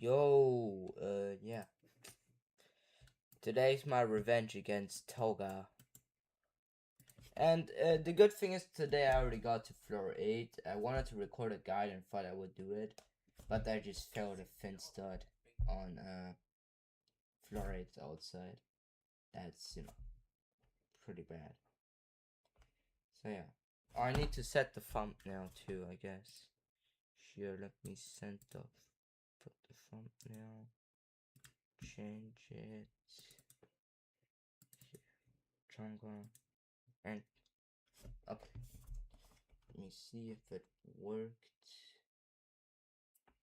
Yo, yeah. Today's my revenge against Togah. And the good thing is today I already got to floor 8. I wanted to record a guide and thought I would do it. But I just failed a fin stud on floor 8 outside. That's, pretty bad. So yeah. Oh, I need to set the thumbnail too, I guess. Here, let me put the thumbnail. Change it. Togah. And okay, let me see if it worked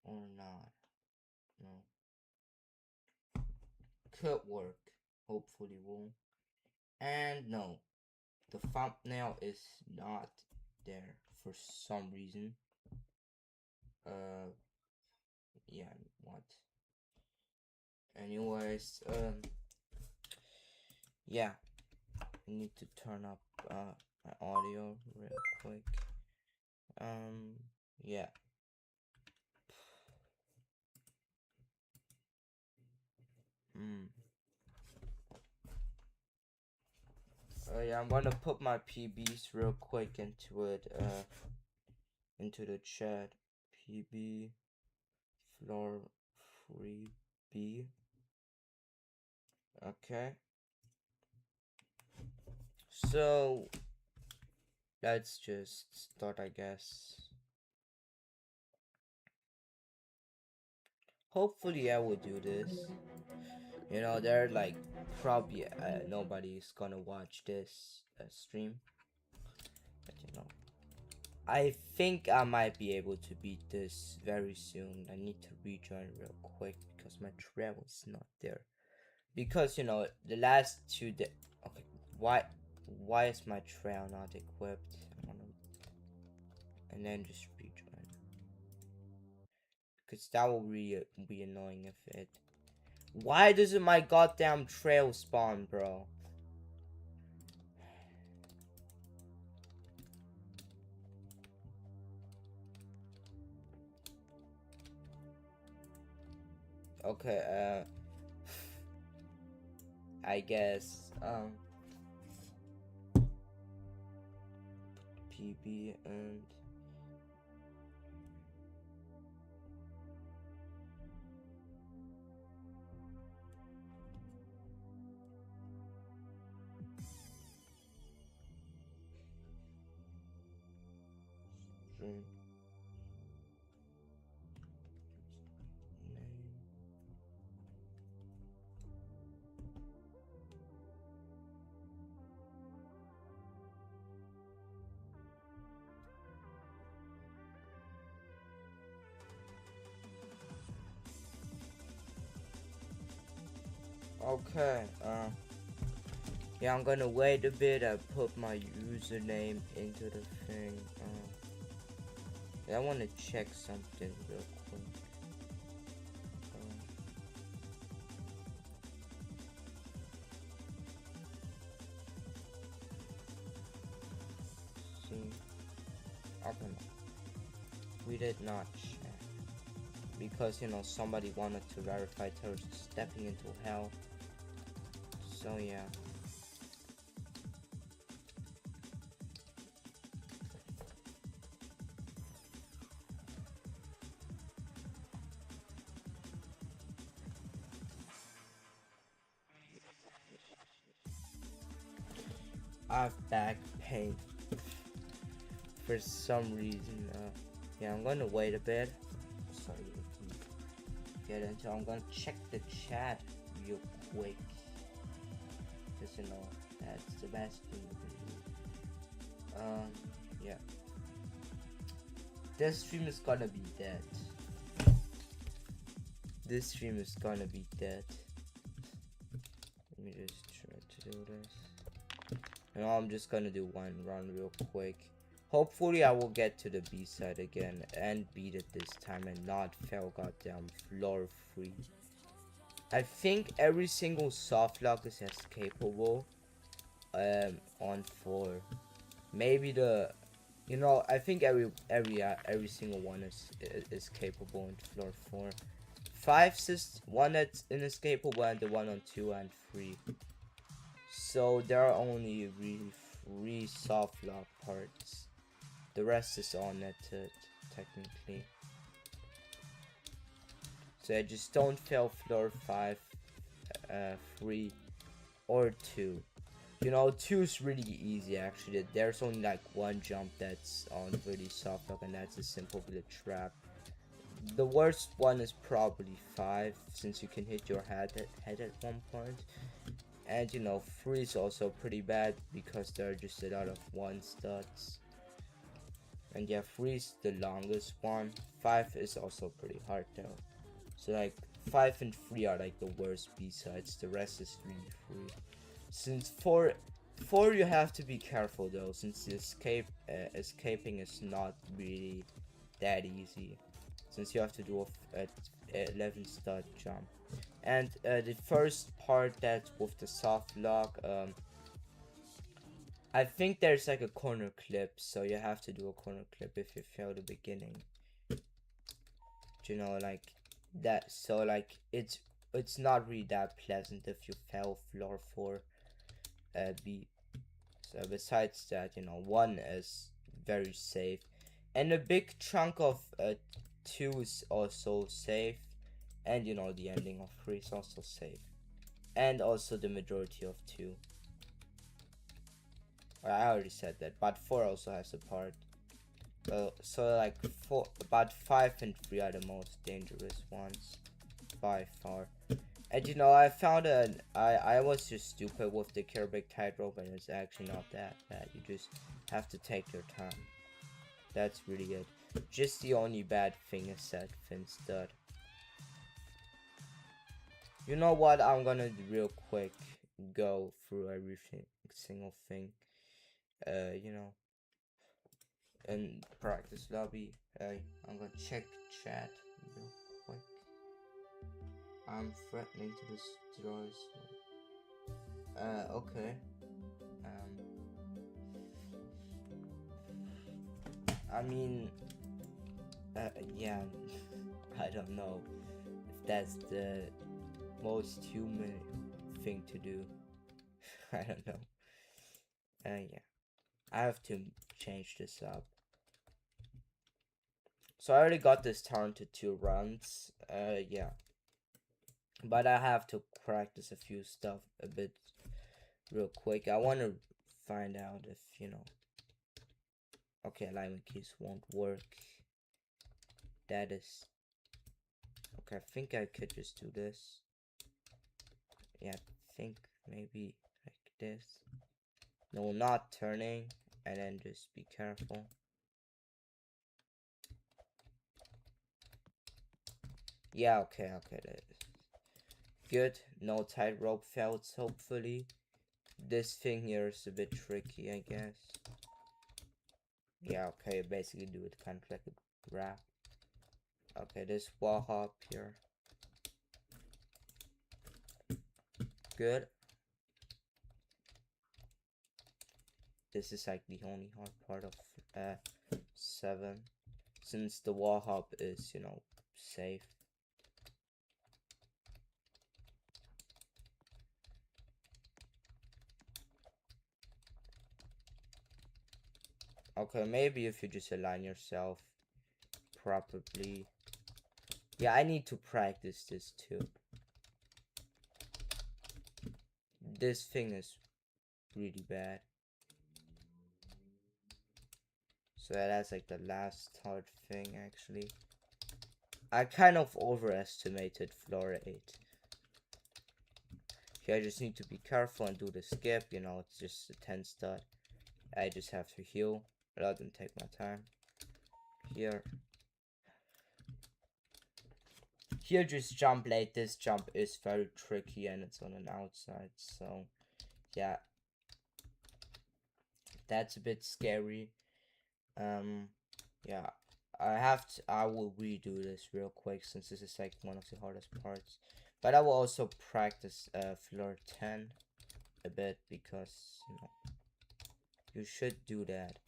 or not. No, could work. Hopefully will. And no, the thumbnail is not there for some reason. Yeah, what? Anyways, yeah, I need to turn up my audio real quick. Yeah. Yeah, I'm gonna put my PBs real quick into it, into the chat. PB floor 3B. Okay. So let's just start, I guess. Hopefully I will do this. You know, they're like probably nobody's gonna watch this stream. But I think I might be able to beat this very soon. I need to rejoin real quick because my travel's not there. Because the last 2 days. Okay, why is my trail not equipped? I don't know. And then just rejoin. Because that will really be annoying if it. Why doesn't my goddamn trail spawn, bro? Okay, I guess, PB and stream. Okay, yeah, I'm gonna wait a bit. I put my username into the thing. I want to check something real quick. See, okay, we did not check because somebody wanted to verify terrorists stepping into hell. So yeah. I have back pain for some reason. Yeah, I'm gonna wait a bit. Sorry, get into. I'm gonna check the chat real quick. Cause that's the best thing you can do. Yeah. This stream is gonna be dead. This stream is gonna be dead. Let me just try to do this. I'm just gonna do one run real quick. Hopefully I will get to the B side again and beat it this time and not fail goddamn floor 3. I think every single soft lock is escapable on 4. Maybe I think every single one is capable in floor 4. 5's is one that's inescapable, and the one on 2 and 3. So there are only really 3 soft lock parts. The rest is all netted, technically. So I just don't fail floor 5, 3, or 2. You know, 2 is really easy actually. There's only like one jump that's on really soft lock, and that's a simple glitch trap. The worst one is probably 5, since you can hit your head at one point. And you know, 3 is also pretty bad because there are just a lot of 1 studs. And yeah, 3 is the longest one. 5 is also pretty hard though. So like 5 and 3 are like the worst B-sides. The rest is really 3. Since 4 you have to be careful though, since the escaping is not really that easy, since you have to do a 11 stud jump. And the first part, that's with the soft lock, I think there's like a corner clip, so you have to do a corner clip if you fail the beginning. You know, like that. So like it's not really that pleasant if you fail floor 4 B. So besides that, you know, 1 is very safe, and a big chunk of 2 is also safe, and you know, the ending of 3 is also safe, and also the majority of 2. I already said that, but 4 also has a part. So like 4, but 5 and 3 are the most dangerous ones by far. And you know, I found I was just stupid with the Kerbeck tightrope, and it's actually not that bad. You just have to take your time. That's really good. Just the only bad thing is that fin stud. You know what? I'm gonna real quick go through everything, single thing. You know, in practice lobby. I'm gonna check chat real quick. I'm threatening to destroy. Okay. I mean, yeah. I don't know if that's the most human thing to do. I don't know. Yeah. I have to change this up. So I already got this turn to 2 runs. Yeah. But I have to practice a few stuff a bit real quick. I want to find out if, you know. Okay, alignment keys won't work. That is. Okay, I think I could just do this. Yeah, I think maybe like this. No, not turning. And then just be careful. Yeah, okay, good. No tightrope fails, hopefully. This thing here is a bit tricky, I guess. Yeah, okay, basically do it kind of like a grab. Okay, this wall hop here. Good. This is like the only hard part of 7. Since the wall hop is, you know, safe. Okay, maybe if you just align yourself properly. Yeah, I need to practice this too. This thing is really bad. So that's like the last hard thing actually. I kind of overestimated floor 8. Here I just need to be careful and do the skip, you know, it's just a 10 stud. I just have to heal rather than take my time. Here just jump late. This jump is very tricky and it's on an outside, so yeah. That's a bit scary. Yeah. I will redo this real quick since this is like one of the hardest parts. But I will also practice floor 10 a bit because, you know, you should do that.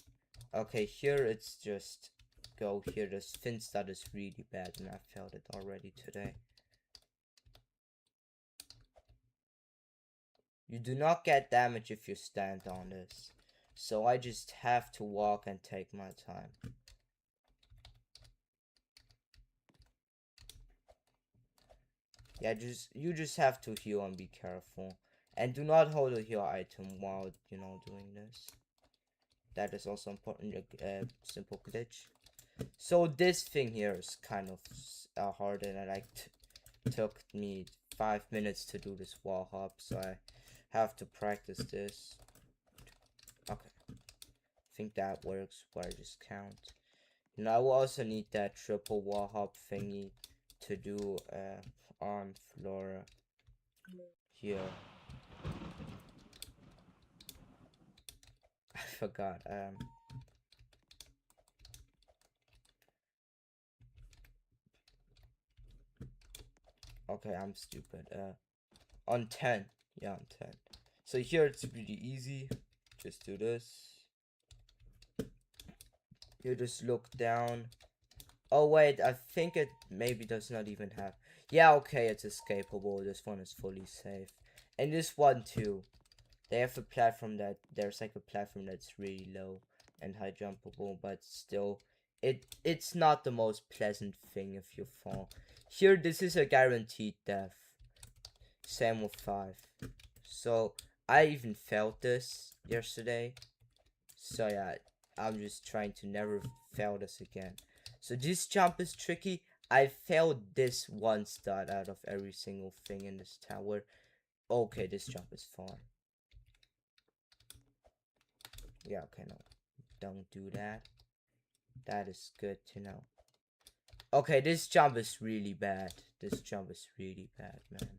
Okay, here it's just go here. This fin stud is really bad and I failed it already today. You do not get damage if you stand on this. So I just have to walk and take my time. Yeah, you just have to heal and be careful. And do not hold a heal item while, doing this. That is also important, simple glitch. So this thing here is kind of hard, and took me 5 minutes to do this wall hop, so I have to practice this. Okay, I think that works, where I just count. And I will also need that triple wall hop thingy to do on floor here. I forgot. Okay, I'm stupid. On 10. Yeah, on 10. So here it's pretty easy. Just do this. You just look down. Oh wait, I think it maybe does not even have. Yeah, okay, it's escapable. This one is fully safe. And this one too. They have a platform there's like a platform that's really low and high jumpable, but still it's not the most pleasant thing if you fall. Here this is a guaranteed death. Same with 5. So I even felt this yesterday. So yeah, I'm just trying to never fail this again. So this jump is tricky. I failed this one stud out of every single thing in this tower. Okay, this jump is far. Yeah, okay, no. Don't do that. That is good to know. Okay, this jump is really bad. This jump is really bad, man.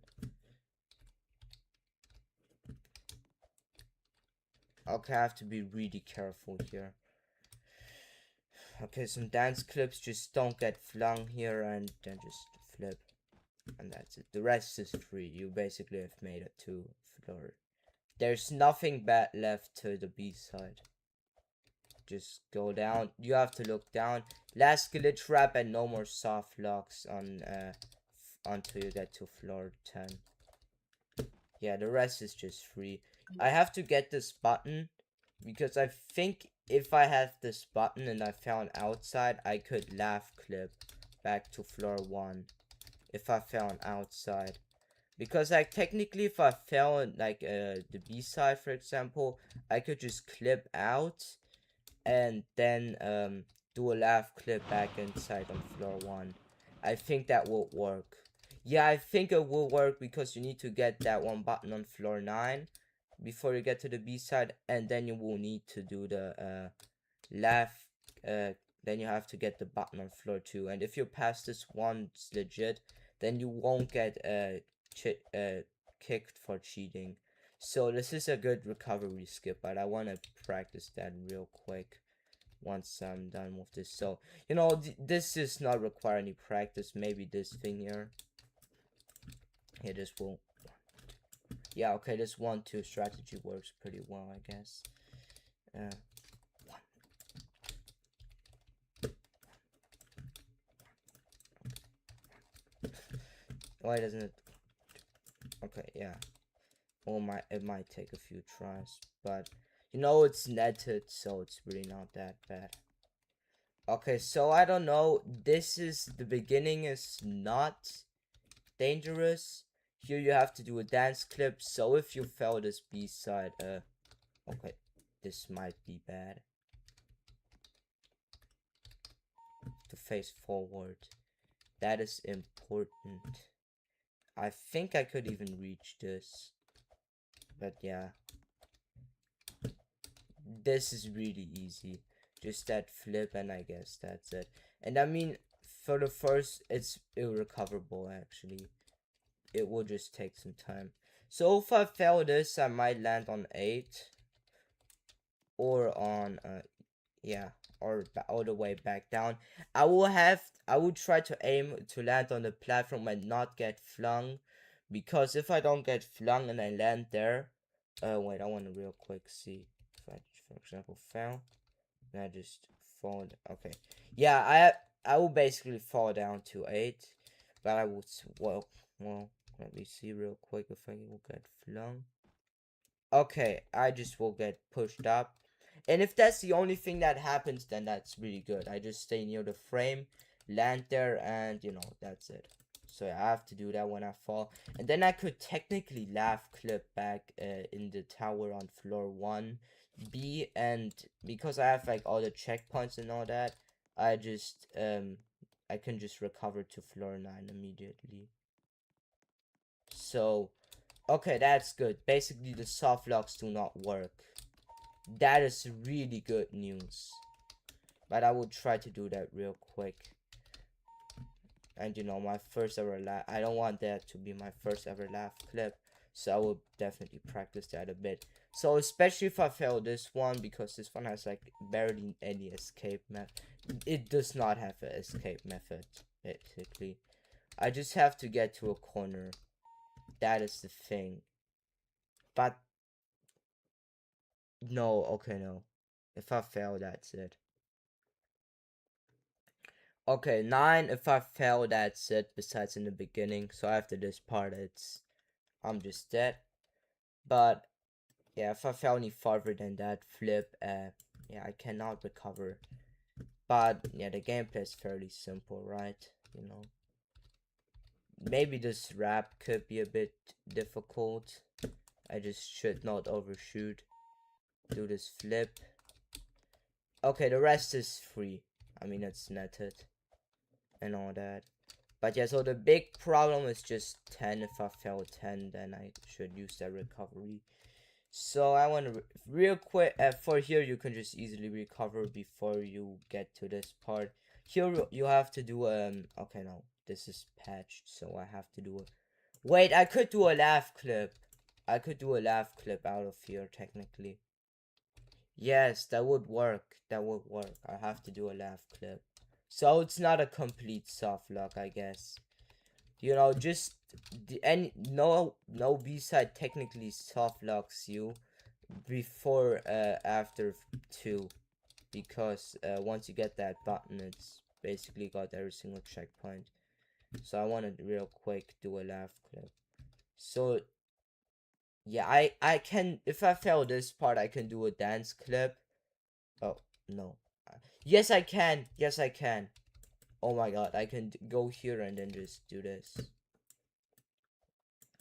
Okay, I have to be really careful here. Okay, some dance clips, just don't get flung here and then just flip. And that's it. The rest is free. You basically have made it to floor. There's nothing bad left to the B side. Just go down. You have to look down. Last glitch trap and no more soft locks on until you get to floor 10. Yeah, the rest is just free. I have to get this button because I think if I had this button and I found outside, I could laugh clip back to floor 1 if I found outside. Because like technically if I fell in like the B side, for example, I could just clip out and then do a laugh clip back inside on floor 1. I think that will work. Yeah, I think it will work because you need to get that one button on floor 9 before you get to the B side, and then you will need to do the laugh. Then you have to get the button on floor 2, and if you pass this one legit, then you won't get kicked for cheating. So this is a good recovery skip, but I want to practice that real quick once I'm done with this. So this does not require any practice. Maybe this thing here. Yeah, this will. Yeah, okay, this 1-2 strategy works pretty well, I guess. Why doesn't it? Okay, yeah. Well, it might take a few tries, but it's netted, so it's really not that bad. Okay, so I don't know. The beginning is not dangerous. Here you have to do a dance clip, so if you fail this B side, okay, this might be bad. To face forward. That is important. I think I could even reach this. But yeah. This is really easy. Just that flip and I guess that's it. And I mean, for the first, it's irrecoverable actually. It will just take some time. So if I fail this, I might land on 8. Or on, yeah, or all the way back down. I will try to aim to land on the platform and not get flung. Because if I don't get flung and I land there, wait, I want to real quick see if I, for example, fell, and I just fall. Okay, yeah, I will basically fall down to 8, but I would well, let me see real quick if I will get flung. Okay, I just will get pushed up. And if that's the only thing that happens, then that's really good. I just stay near the frame, land there, and you know, that's it. So I have to do that when I fall. And then I could technically laugh clip back in the tower on floor 1B. And because I have like all the checkpoints and all that, I just, I can just recover to floor 9 immediately. So, okay, that's good. Basically, the soft locks do not work. That is really good news. But I will try to do that real quick. And you know, my first ever laugh. I don't want that to be my first ever laugh clip. So I will definitely practice that a bit. So especially if I fail this one, because this one has like barely any escape method. It does not have an escape method, basically. I just have to get to a corner. That is the thing. But no, okay, no. If I fail, that's it. Okay, 9, if I fail, that's it, besides in the beginning. So after this part, I'm just dead. But, yeah, if I fail any farther than that flip, yeah, I cannot recover. But, yeah, the gameplay is fairly simple, right? You know. Maybe this rap could be a bit difficult. I just should not overshoot. Do this flip. Okay, the rest is free. I mean, it's netted and all that. But yeah, so the big problem is just 10. If I fail 10, then I should use that recovery. So I want to real quick, for here you can just easily recover before you get to this part. Here you have to do, okay, no, this is patched, so I have to do a, wait, I could do a laugh clip. I could do a laugh clip out of here, technically. Yes, that would work. That would work. I have to do a laugh clip. So it's not a complete soft lock, I guess. You know, just any no B-side technically soft locks you before after 2, because once you get that button, it's basically got every single checkpoint. So I want to real quick do a laugh clip. So yeah, I can, if I fail this part, I can do a dance clip. Oh no, yes I can, yes I can. Oh my god, I can go here and then just do this.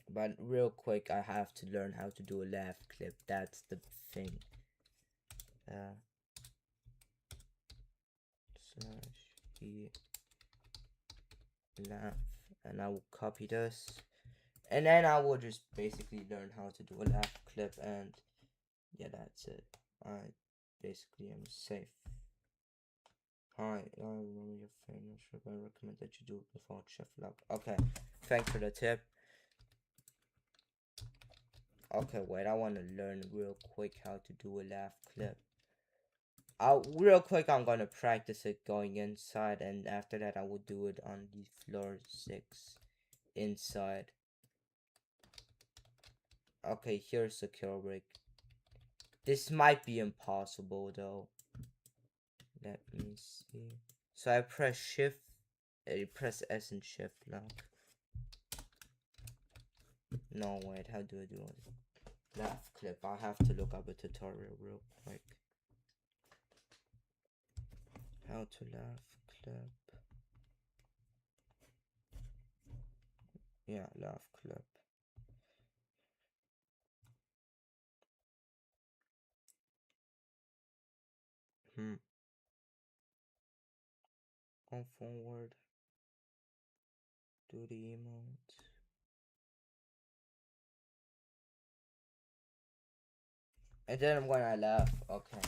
But real quick, I have to learn how to do a laugh clip. That's the thing. Slash e laugh, and I will copy this, and then I will just basically learn how to do a laugh clip, and yeah, that's it. I basically am safe. Hi, I remember your famous trip. I recommend that you do it before Chef Lab. Okay, thanks for the tip. Okay, wait, I want to learn real quick how to do a laugh clip. Real quick, I'm gonna practice it going inside, and after that I will do it on the floor 6 inside. Okay, here's the kill break. This might be impossible though. Let me see. So I press shift, press S and shift now. No, wait, how do I do it? Laugh clip. I'll have to look up a tutorial real quick. How to laugh clip. Yeah, laugh clip. Go forward. Do the emote. And then when I laugh, okay.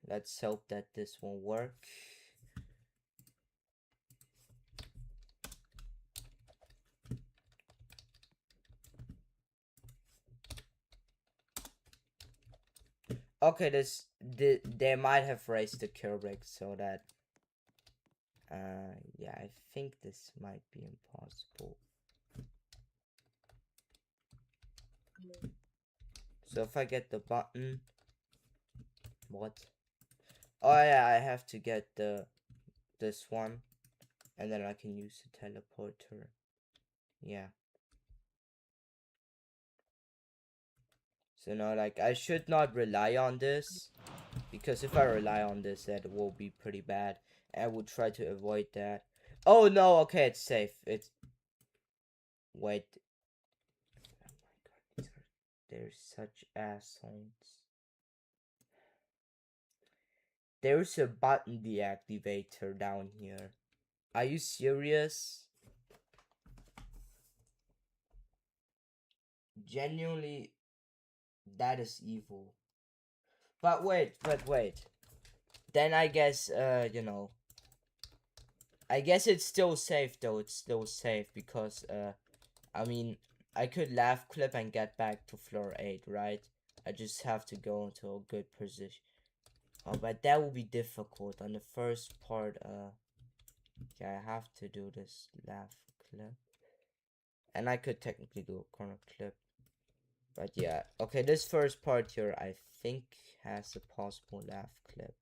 Let's hope that this will work. Okay, they might have raised the kill rate so that yeah, I think this might be impossible. So if I get the button, what? Oh yeah, I have to get this one, and then I can use the teleporter. Yeah. So now, like, I should not rely on this, because if I rely on this, that will be pretty bad. I will try to avoid that. Oh no, okay, it's safe. It's wait. Oh my god, they're such assholes. There's a button deactivator down here. Are you serious? Genuinely, that is evil. But wait. Then I guess, I guess it's still safe though. It's still safe because, I mean, I could laugh clip and get back to floor 8, right? I just have to go into a good position. Oh, but that will be difficult on the first part. Yeah, I have to do this laugh clip. And I could technically do a corner clip. But yeah, okay, this first part here, I think, has a possible laugh clip.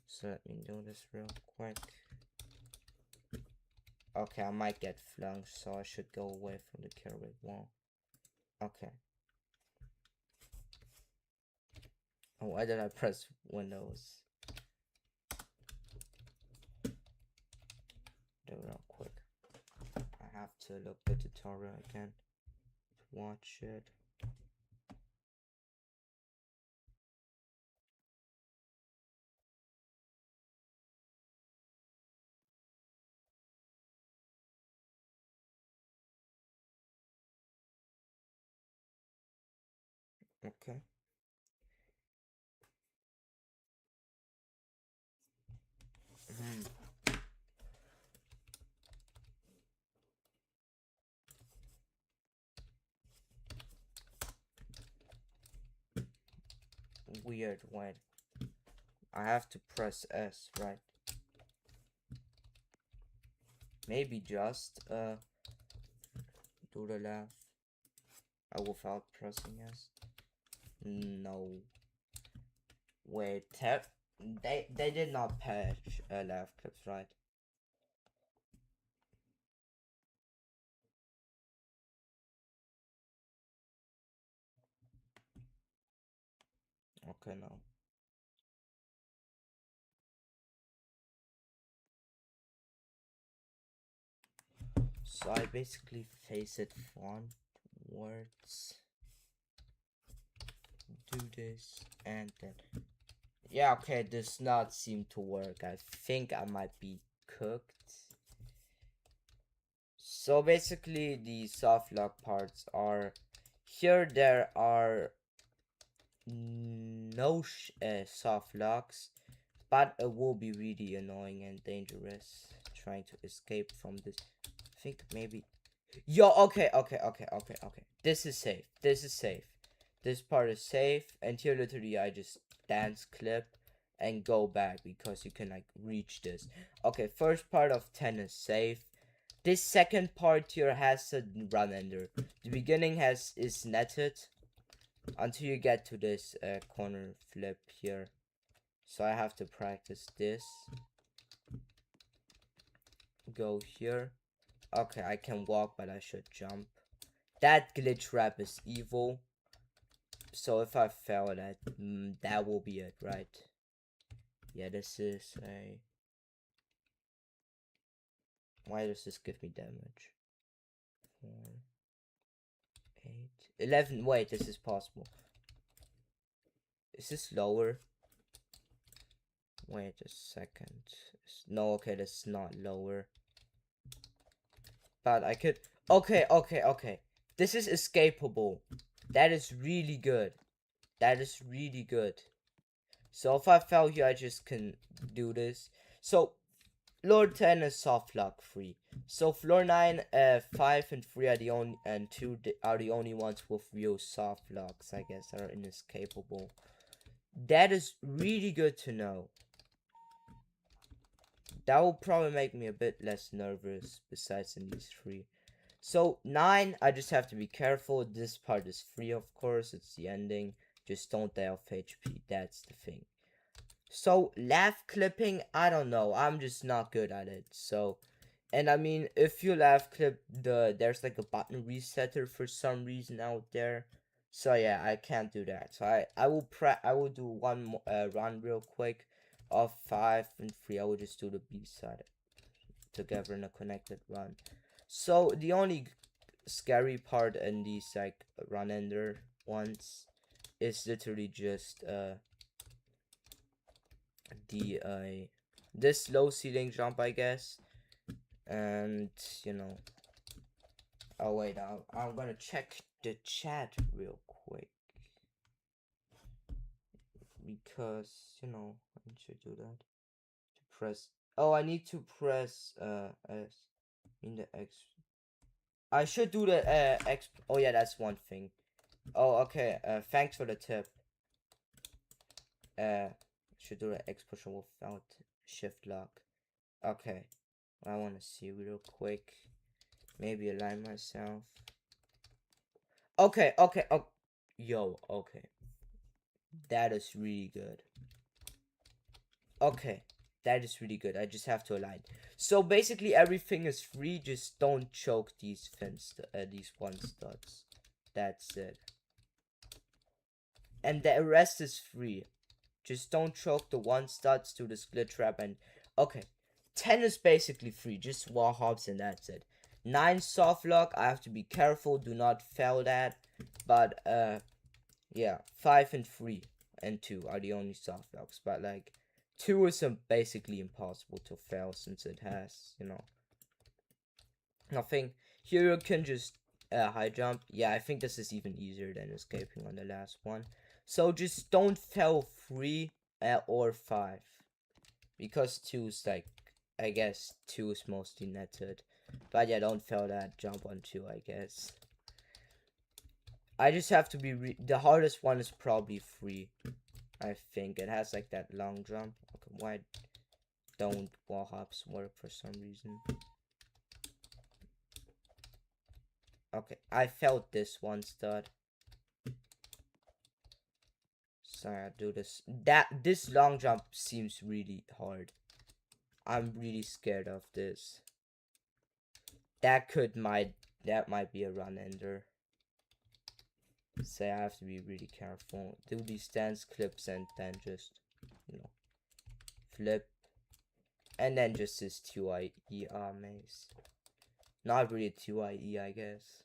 So let me do this real quick. Okay, I might get flung, so I should go away from the carry wall. Okay. Oh, why did I press Windows? Do it real quick. I have to look the tutorial again to watch it. Okay. Weird, wait. I have to press S, right? Maybe just do the laugh. Without pressing S. No. Wait, they did not patch laugh clips, right? Okay, no. So I basically face it frontwards. Do this and then. Yeah, okay, does not seem to work. I think I might be cooked. So basically, the soft lock parts are here. There are no soft locks, but it will be really annoying and dangerous trying to escape from this. I think maybe. Yo, okay. This is safe. This is safe. This part is safe. And here, literally, I just dance clip and go back because you can like reach this. Okay, first part of 10 is safe. This second part here has a run ender. The beginning is netted until you get to this corner flip here. So I have to practice this. Go here. Okay, I can walk, but I should jump. That glitch wrap is evil. So if I fail that, that will be it, right? Yeah, this is a... Why does this give me damage? 4, 8, 11. Wait, this is possible. Is this lower? Wait a second. No, okay, that's not lower. But I could... Okay. This is escapable. That is really good. That is really good. So if I fail here, I just can do this. So floor 10 is soft lock free. So floor 9, 5 and 3 are the only, and 2 are the only ones with real soft locks, I guess, that are inescapable. That is really good to know. That will probably make me a bit less nervous besides in these 3. So 9, I just have to be careful. This part is free, of course. It's the ending. Just don't die of HP. That's the thing. So laugh clipping, I don't know. I'm just not good at it. So, and I mean, if you laugh clip, there's like a button resetter for some reason out there. So yeah, I can't do that. So I will do one more run real quick of 5 and 3. I will just do the B side together in a connected run. So the only scary part in these like run ender ones is literally just the this low ceiling jump, I guess. And you know, oh wait, I'm gonna check the chat real quick because you know I should do that. To press, oh, I need to press S in the X. I should do the X. Oh yeah, that's one thing. Oh okay. Thanks for the tip. Should do the X push without shift lock. Okay. I want to see real quick. Maybe align myself. Okay. Okay. Oh, yo. Okay. That is really good. Okay. That is really good. I just have to align. So basically everything is free. Just don't choke these these one studs. That's it. And the rest is free. Just don't choke the one studs to the split trap and okay. 10 is basically free. Just wall hops and that's it. 9 soft lock. I have to be careful. Do not fail that. But yeah, 5 and 3 and 2 are the only soft locks. But like 2 is basically impossible to fail since it has, you know, nothing. Here you can just high jump. Yeah, I think this is even easier than escaping on the last one. So just don't fail 3 or 5. Because 2 is like, I guess 2 is mostly netted. But yeah, don't fail that jump on 2, I guess. I just have to be the hardest one is probably 3. I think it has like that long jump. Okay, why don't wall hops work for some reason? Okay, I felt this one stud. Sorry, I'll do this. This long jump seems really hard. I'm really scared of this. That might be a run ender. Say I have to be really careful. Do these stance clips and then just, you know, flip. And then just this 2IE maze. Not really 2IE, I guess.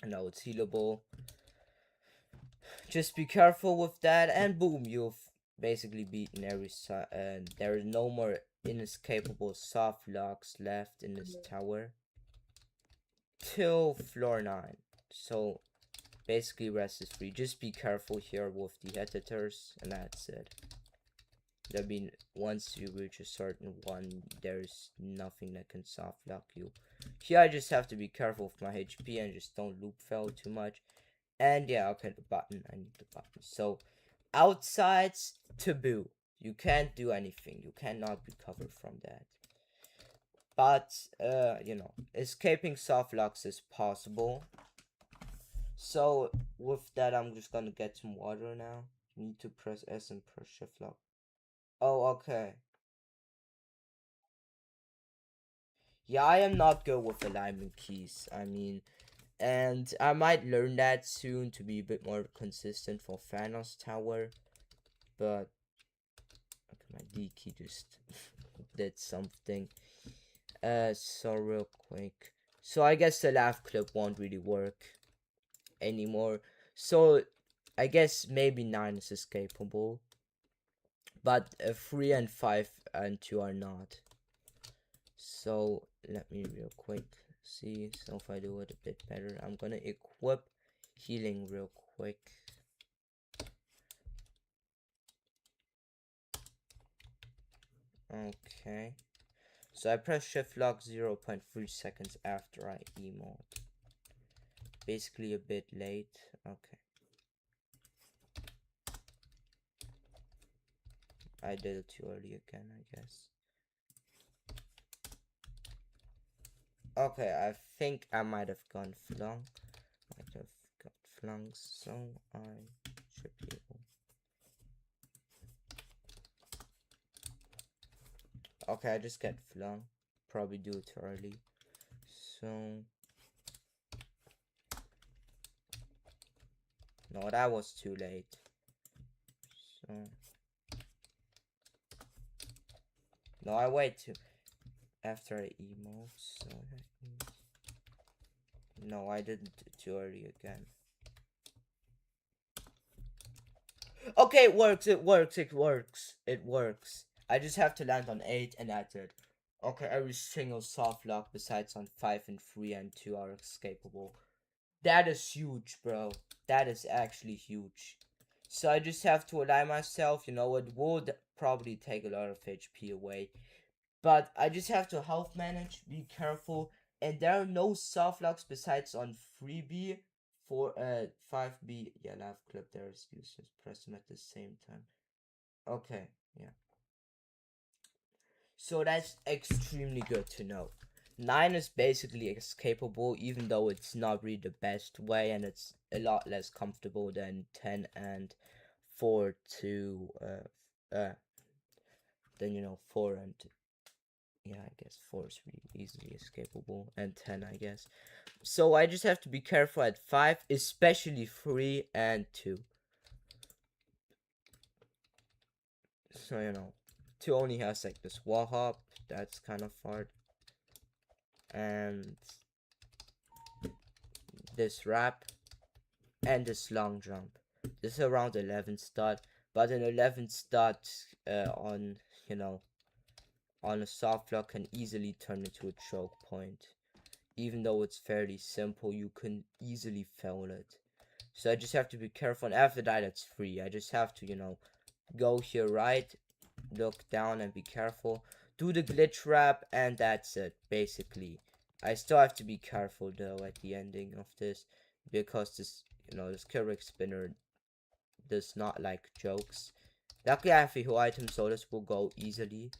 No, it's healable. Just be careful with that, and boom, you've basically beaten every side. And there is no more inescapable soft locks left in this tower till floor 9. So basically, rest is free. Just be careful here with the editors, and that's it. I mean, once you reach a certain one, there's nothing that can soft lock you. Here, I just have to be careful with my HP and just don't loop fail too much. And yeah, okay, the button. I need the button. So, outside's taboo. You can't do anything. You cannot recover from that. But, you know, escaping soft locks is possible. So, with that, I'm just gonna get some water now. You need to press S and press shift lock. Oh, okay. Yeah, I am not good with alignment keys. I mean, and I might learn that soon to be a bit more consistent for Thanos Tower. But okay, my D key just did something. So real quick. So I guess the laugh clip won't really work anymore. So I guess maybe 9 is escapable. But 3 and 5 and 2 are not. So let me real quick see. So if I do it a bit better, I'm gonna equip healing real quick. Okay. So I press shift lock 0.3 seconds after I emote. Basically a bit late. Okay. I did it too early again, I guess. Okay, I think I might have gone flung. Might have got flung, so I should be able. Okay, I just get flung. Probably do it too early. So No, that was too late. So no, I wait to after I emote. So that means no, I didn't too early again. Okay, it works. It works. It works. It works. I just have to land on 8 and that's it. Okay, every single soft lock besides on 5 and 3 and 2 are escapable. That is huge, bro. That is actually huge. So I just have to align myself. You know, it would probably take a lot of HP away. But I just have to health manage, be careful. And there are no soft locks besides on 3B. 5B. Yeah, left clip there is useless. Press them at the same time. Okay, yeah. So that's extremely good to know. 9 is basically escapable, even though it's not really the best way, and it's a lot less comfortable than 10 and 4 to, then, you know, 4 and, yeah, I guess 4 is really easily escapable, and 10, I guess. So I just have to be careful at 5, especially 3 and 2. So, you know, 2 only has, like, this wall hop, that's kind of hard. And this wrap and this long jump. This is around 11 stud, but an 11 stud on, you know, on a soft lock can easily turn into a choke point. Even though it's fairly simple, you can easily fail it. So I just have to be careful, and after that it's free. I just have to, you know, go here right, look down and be careful, do the glitch wrap, and that's it, basically. I still have to be careful though at the ending of this, because this, you know, this Keurig spinner does not like jokes. Luckily I have a whole item, so this will go easily.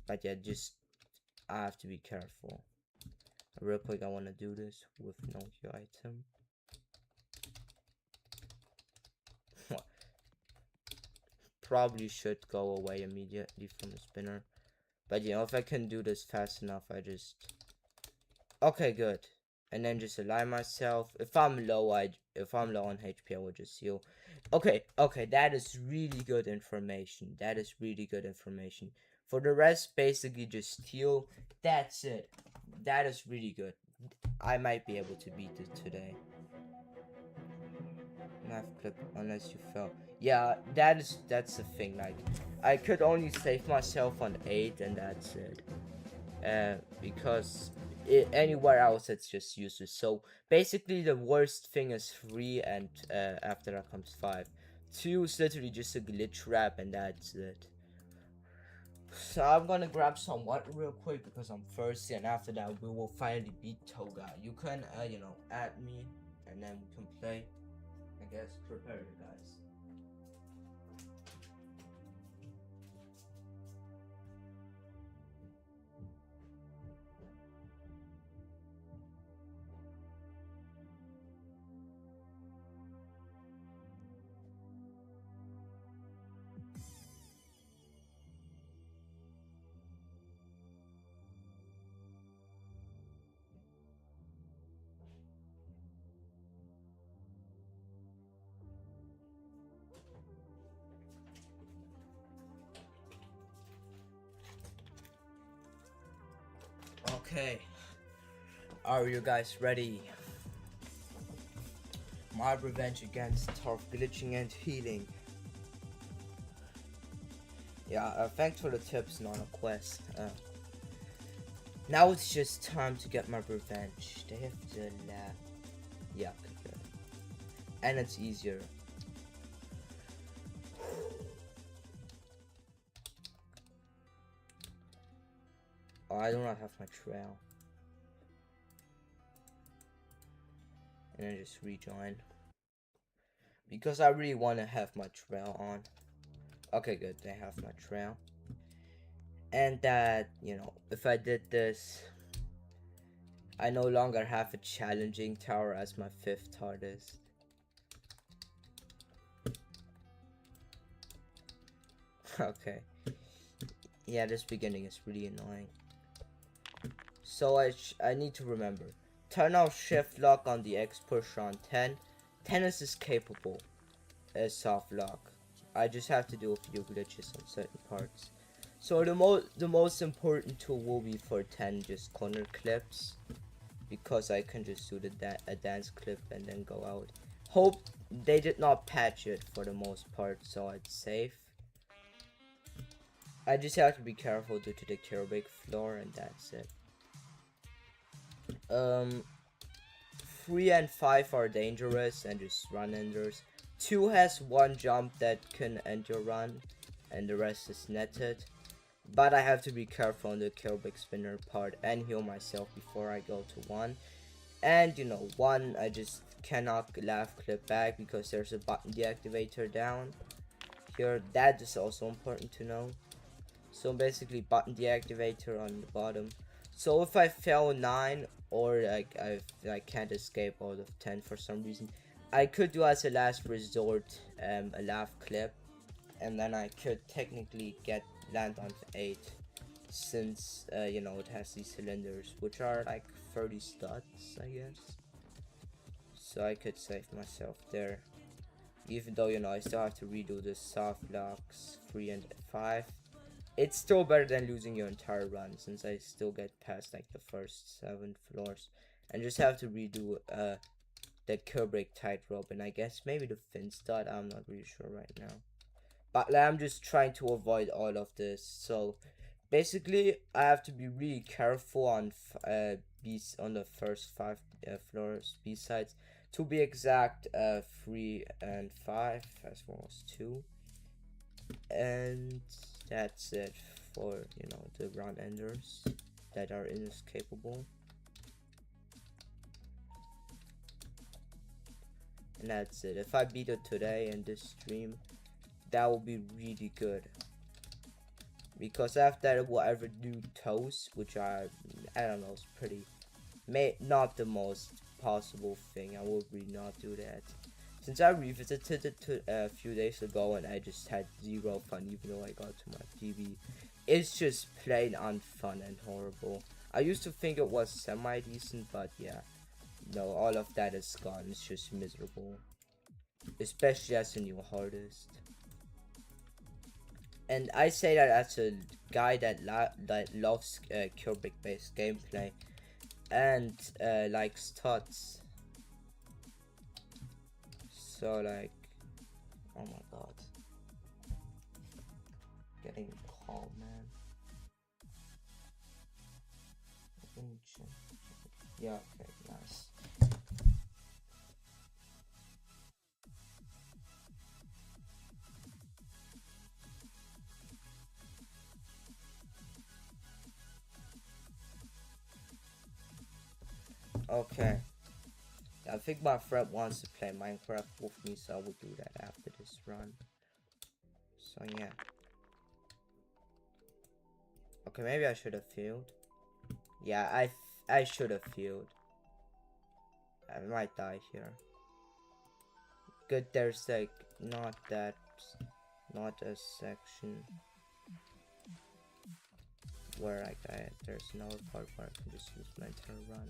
But yeah, just I have to be careful. Real quick, I want to do this with no hero item. Probably should go away immediately from the spinner. But you know, if I can do this fast enough, I just... Okay, good. And then just align myself. If I'm low on HP, I will just heal. Okay, that is really good information. That is really good information. For the rest, basically just heal. That's it. That is really good. I might be able to beat it today. Knife clip, unless you fell. Yeah, that's the thing. Like, I could only save myself on 8, and that's it. Because anywhere else it's just useless. So basically, the worst thing is 3, and after that comes 5. 2 is literally just a glitch wrap, and that's it. So I'm gonna grab some water real quick because I'm thirsty, and after that we will finally beat Togah. You can, you know, add me, and then we can play. I guess prepare you guys. Okay, are you guys ready? My revenge against tough glitching and healing. Yeah, thanks for the tips, not a quest. Now it's just time to get my revenge. They have to laugh. Yeah, good. And it's easier. Oh, I do not have my trail. And then just rejoin. Because I really want to have my trail on. Okay, good, they have my trail. And that, you know, if I did this, I no longer have a challenging tower as my 5th hardest. Okay. Yeah, this beginning is really annoying. So I need to remember. Turn off shift lock on the X push on 10. tennis is capable as soft lock. I just have to do a few glitches on certain parts. So the most important tool will be for 10 just corner clips, because I can just do a dance clip and then go out. Hope they did not patch it for the most part, so it's safe. I just have to be careful due to the cubic floor, and that's it. 3 and 5 are dangerous and just run enders. 2 has one jump that can end your run, and the rest is netted. But I have to be careful on the cubic spinner part and heal myself before I go to 1. And you know, 1 I just cannot laugh clip back because there's a button deactivator down here. That is also important to know. So basically button deactivator on the bottom. So if I fail 9 or like I can't escape out of 10 for some reason, I could do as a last resort a laugh clip, and then I could technically land on 8, since you know, it has these cylinders which are like 30 studs, I guess. So I could save myself there, even though, you know, I still have to redo the soft locks 3 and 5. It's still better than losing your entire run, since I still get past like the first 7 floors and just have to redo the Kubrick tightrope, and I guess maybe the fin stud. I'm not really sure right now, but like, I'm just trying to avoid all of this. So basically I have to be really careful on on the first 5 floors, B sides, to be exact, 3 and 5 as well as 2. And that's it for, you know, the run enders that are inescapable. And that's it. If I beat it today in this stream, that will be really good, because after that we'll ever do toast, which I don't know, is pretty not the most possible thing. I will really not do that, since I revisited it a few days ago and I just had zero fun, even though I got to my PB. It's just plain unfun and horrible. I used to think it was semi-decent, but yeah, no, all of that is gone. It's just miserable, especially as a new artist. And I say that as a guy that loves cubic based gameplay and likes tots. So like, oh my god, getting calm, man. Yeah, okay, nice. Okay, I think my friend wants to play Minecraft with me, so I will do that after this run. So yeah. Okay, maybe I should have failed. Yeah, I should have failed. I might die here. Good, there's like not a section where I die. There's another part where I can just use my entire run.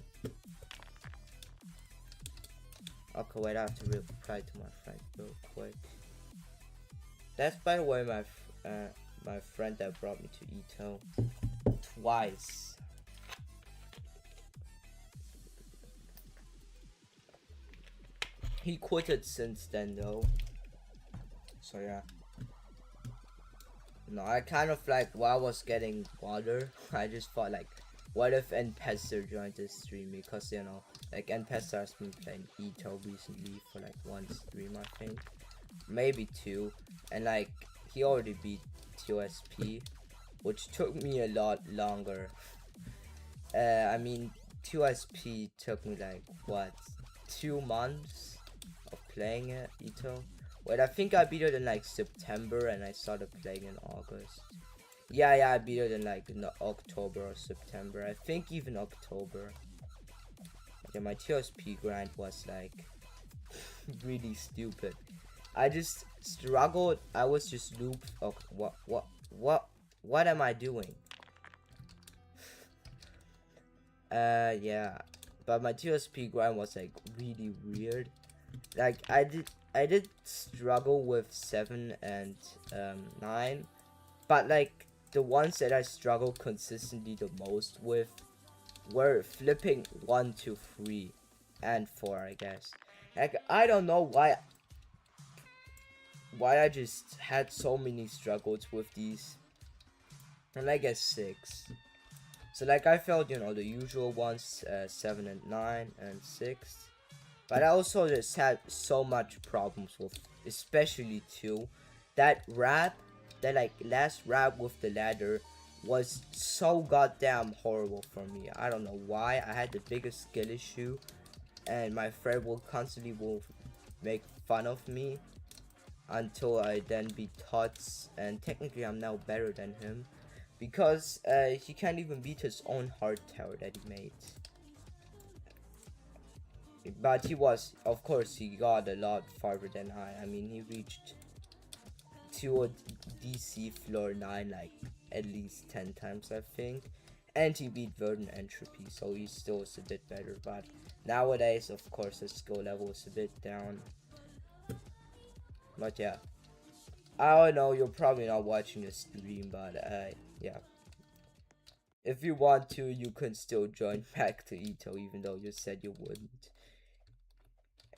Okay, wait, I have to reply to my friend real quick. That's, by the way, my friend that brought me to Ito twice. He quitted since then though. So yeah. No, I kind of like, while I was getting water, I just thought like, what if N-Pester joined this stream, because you know, like N-Pester has been playing Ito recently for like 1 stream, I think, maybe 2, and like he already beat TOSP, which took me a lot longer. I mean, TOSP took me like what, 2 months of playing it, Ito. Wait, I think I beat it in like September and I started playing in August. Yeah, I beat it in like October or September. I think even October. Okay, my TOSP grind was like really stupid. I just struggled. I was just looped. Oh, what am I doing? Yeah, but my TOSP grind was like really weird. like I did struggle with 7 and 9, but like the ones that I struggled consistently the most with were flipping 1 to 3 and 4, I guess. Like I don't know why I just had so many struggles with these. And I guess 6. So like I felt, you know, the usual ones, 7 and 9 and 6. But I also just had so much problems with, especially 2. That rap, that like last rap with the ladder was so goddamn horrible for me. I don't know why. I had the biggest skill issue, and my friend will make fun of me until I then beat Tots, and technically I'm now better than him because he can't even beat his own hard tower that he made. But he was, of course, he got a lot farther than I mean, he reached to a DC floor 9 like at least 10 times, I think. And he beat Verdant Entropy, so he still is a bit better. But nowadays, of course, his skill level is a bit down. But yeah. I don't know, you're probably not watching the stream, but yeah. If you want to, you can still join back to Ito, even though you said you wouldn't.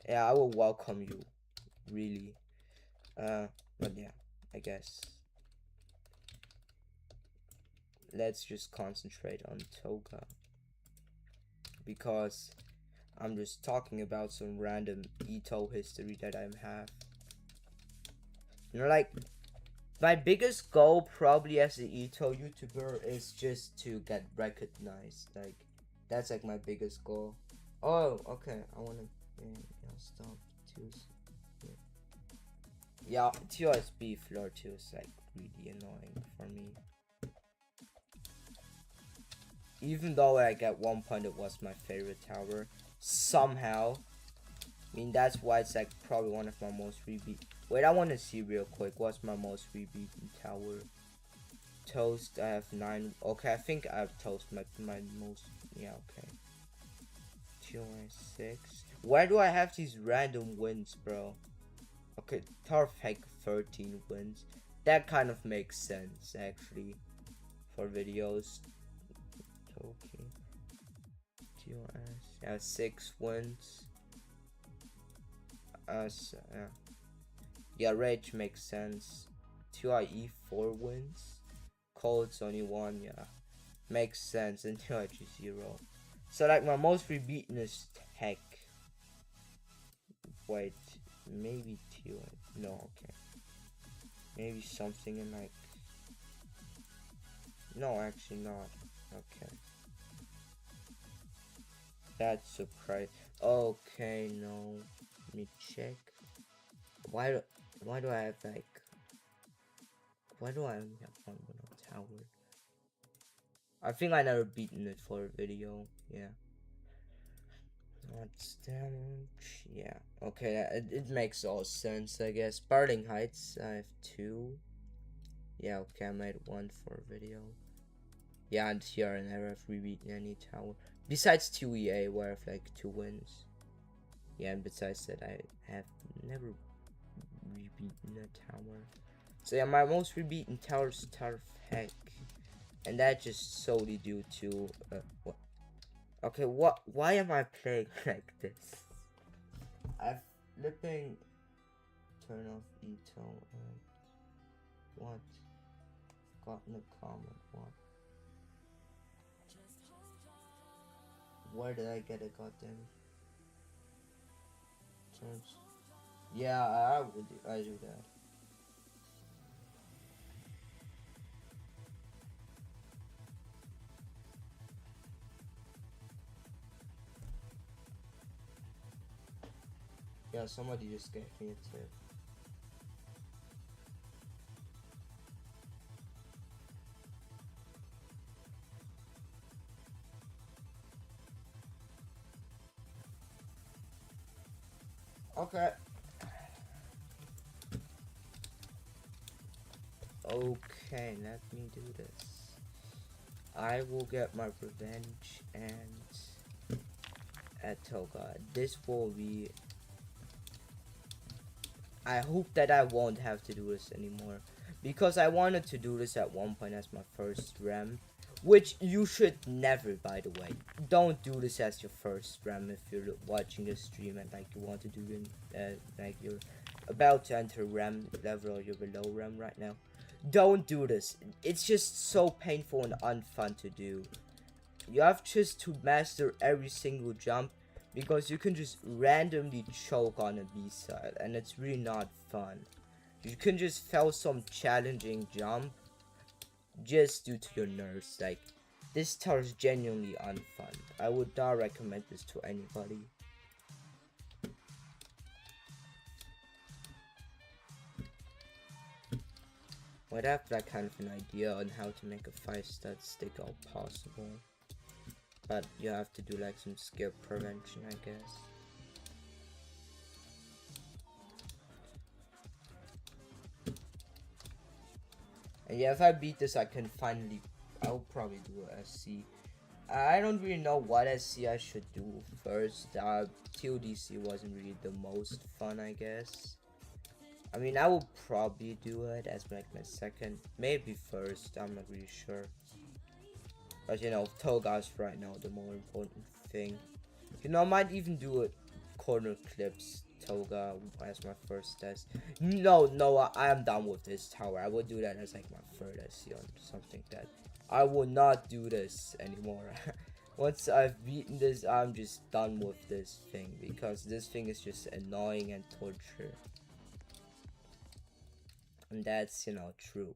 Yeah, I will welcome you, really. But yeah, I guess. Let's just concentrate on Togah. Because I'm just talking about some random Ito history that I have. You know, like, my biggest goal probably as an Ito YouTuber is just to get recognized. Like, that's like my biggest goal. Oh, okay, I wanna, yeah, stop, yeah, TOSB floor 2 is like really annoying for me. Even though like at one point it was my favorite tower, somehow, I mean that's why it's like probably one of my most rebeat. Wait, I want to see real quick what's my most rebeaten tower. Toast, I have 9. Okay, I think I have Toast my most. Yeah, okay. 6. Why do I have these random wins, bro? Okay, Tarfek 13 wins. That kind of makes sense, actually, for videos. Okay. TOS. 6 wins. Yeah, Rage makes sense. TIE 4 wins. Cold's only 1, yeah. Makes sense. And TIG 0. So, like, my most rebeaten is Tech. Wait, maybe TIE. No, okay. Maybe something in like. No, actually not. Okay. That's surprise. Okay, no. Let me check. Why do I have like? Why do I only have one window tower? I think I never beaten it for a video. Yeah. What's damage? Yeah. Okay, it makes all sense, I guess. Sparling Heights, I have 2. Yeah, okay, I made 1 for a video. Yeah, and here I never have rebeaten any tower. Besides 2EA, where I have like 2 wins. Yeah, and besides that, I have never rebeaten a tower. So yeah, my most rebeaten tower is Tower of Heck. And that just solely due to, what? Okay, why am I playing like this? I'm flipping turn off Ito and what? Got in the comment, what? Where did I get it, goddamn? Turns. Yeah, I do that. Yeah, somebody just gave me a tip. Okay. Okay, let me do this. I will get my revenge and at Togah. This will be I hope that I won't have to do this anymore, because I wanted to do this at one point as my first RAM, which you should never, by the way. Don't do this as your first RAM if you're watching a stream and like you want to do like you're about to enter RAM level or you're below RAM right now. Don't do this. It's just so painful and unfun to do. You have just to master every single jump, because you can just randomly choke on a B-side and it's really not fun. You can just fail some challenging jump just due to your nerves. Like, this tower is genuinely unfun. I would not recommend this to anybody. I'd have that kind of an idea on how to make a 5-star stick all possible. But you have to do like some skill prevention, I guess. And yeah, if I beat this, I'll probably do a SC. I don't really know what SC I should do first. TODC wasn't really the most fun, I guess. I mean, I will probably do it as like my second, maybe first, I'm not really sure. But you know, Togah's right now the more important thing. You know, I might even do it corner clips Togah as my first test. No, I am done with this tower. I will do that as like my third SC or something like that. I will not do this anymore. Once I've beaten this, I'm just done with this thing, because this thing is just annoying and torture. And that's, you know, true.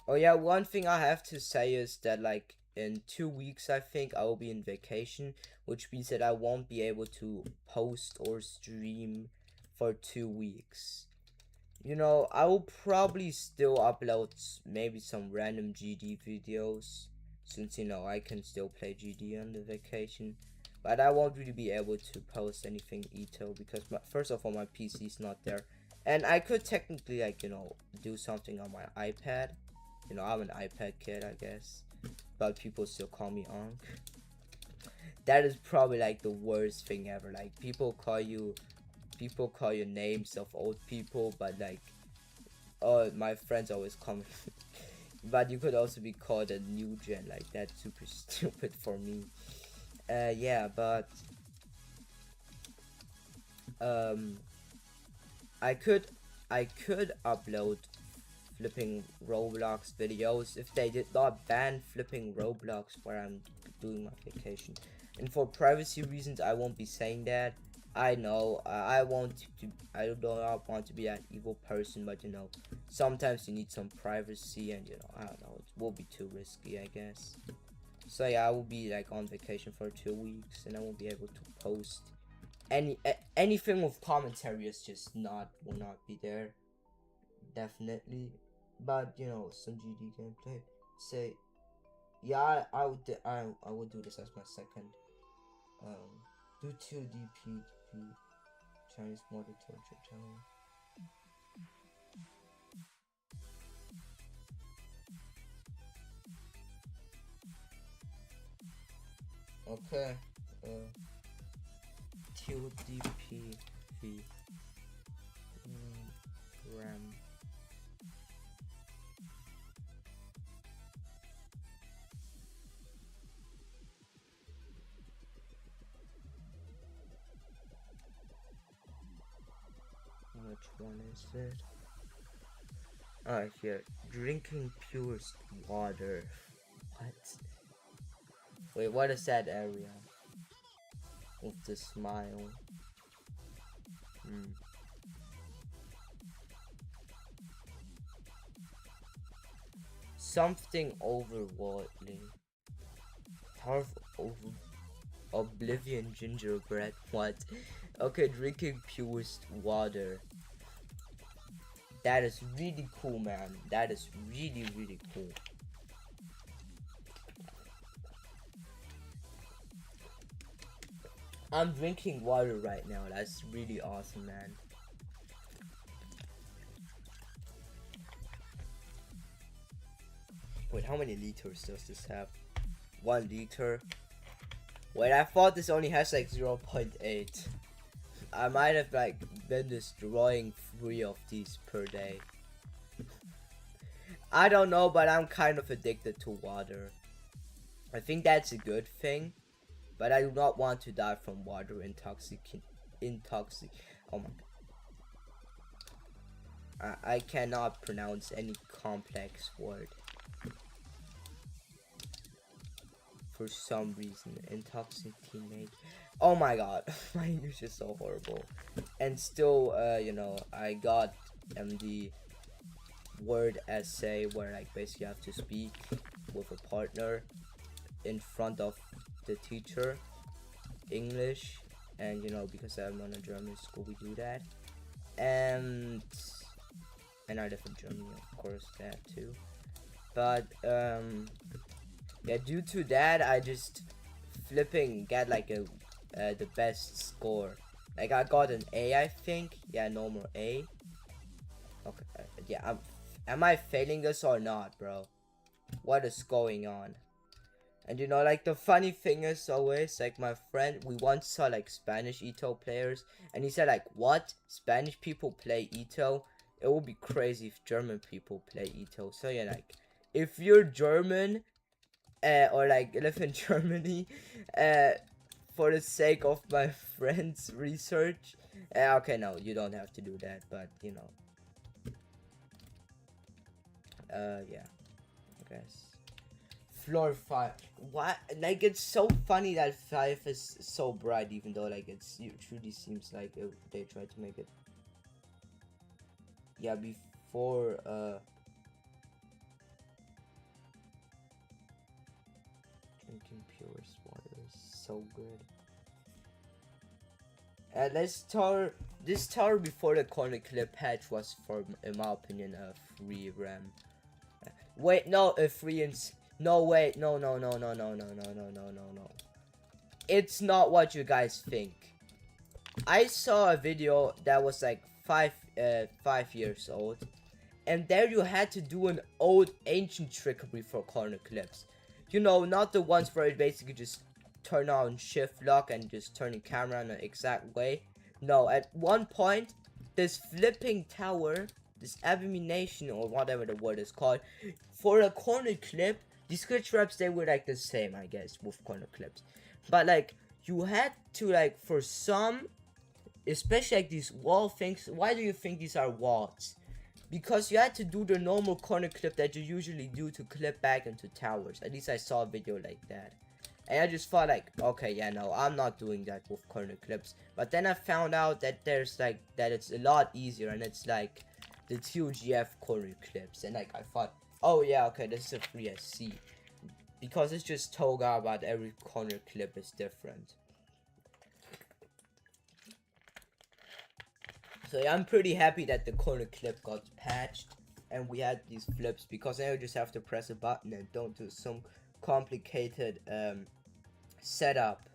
Oh yeah, one thing I have to say is that like in 2 weeks I think I will be in vacation, which means that I won't be able to post or stream for 2 weeks. You know, I will probably still upload maybe some random GD videos, since you know I can still play GD on the vacation. But I won't really be able to post anything either, because first of all my PC is not there. And I could technically, like, you know, do something on my iPad. You know, I'm an iPad kid, I guess. But people still call me Onk. That is probably like the worst thing ever. Like, people call you names of old people, but like, oh, my friends always call me. But you could also be called a new gen. Like, that's super stupid for me. Yeah, but I could upload flipping Roblox videos if they did not ban flipping Roblox where I'm doing my vacation. And for privacy reasons, I won't be saying that. I know I do not want to be that evil person, but you know, sometimes you need some privacy, and you know, I don't know, it will be too risky, I guess. So yeah, I will be like on vacation for 2 weeks, and I won't be able to post anything with commentary. Is just will not be there, definitely. But you know, some GD gameplay. Say, yeah, I would do this as my second. Do 2DP Chinese model torture channel. Okay. 2DP RAM. Which one is it? Ah, here. Drinking purest water. What? Wait, what is that area? With the smile. Something overworldly. Oblivion gingerbread. What? Okay, drinking purest water. That is really cool, man. That is really, really cool. I'm drinking water right now. That's really awesome, man. Wait, how many liters does this have? 1 liter. Wait, I thought this only has like 0.8. I might have like been destroying 3 of these per day. I don't know, but I'm kind of addicted to water. I think that's a good thing, but I do not want to die from water oh my god. I cannot pronounce any complex word for some reason. Intoxicate. Oh my god, my English is so horrible. And still, you know, I got the word essay where like basically you have to speak with a partner in front of the teacher, English, and you know, because I'm on a German school, we do that. And I live in Germany, of course, that too. But yeah, due to that, I just flipping get like the best score. Like I got an A, I think. Yeah, normal A. Okay, yeah. Am I failing this or not, bro? What is going on? And you know, like the funny thing is always like my friend, we once saw like Spanish Ito players, and he said like, what? Spanish people play Ito? It would be crazy if German people play Ito. So yeah, like if you're German, or like live in Germany, for the sake of my friend's research, okay, no, you don't have to do that, but you know, yeah, I guess. Floor 5. What? Like, it's so funny that 5 is so bright, even though, like, it truly seems like they tried to make it. Yeah, before, drinking purest water is so good. This tower before the corner clip patch was, for, in my opinion, a free RAM. Wait, no, a free no, wait, no. It's not what you guys think. I saw a video that was like 5 years old, and there you had to do an old ancient trickery for corner clips. You know, not the ones where it basically just turn on shift lock and just turn the camera in an exact way. No, at one point, this flipping tower, this abomination or whatever the word is called, for a corner clip, these glitch traps, they were like the same, I guess, with corner clips. But like, you had to like, for some, especially like these wall things, why do you think these are walls? Because you had to do the normal corner clip that you usually do to clip back into towers. At least I saw a video like that. And I just thought like, okay, yeah, no, I'm not doing that with corner clips. But then I found out that there's like, that it's a lot easier, and it's like the TOGF corner clips. And like, I thought, oh yeah, okay, this is a free SC. Because it's just Togah, but every corner clip is different. So yeah, I'm pretty happy that the corner clip got patched and we had these flips, because now you just have to press a button and don't do some complicated setup,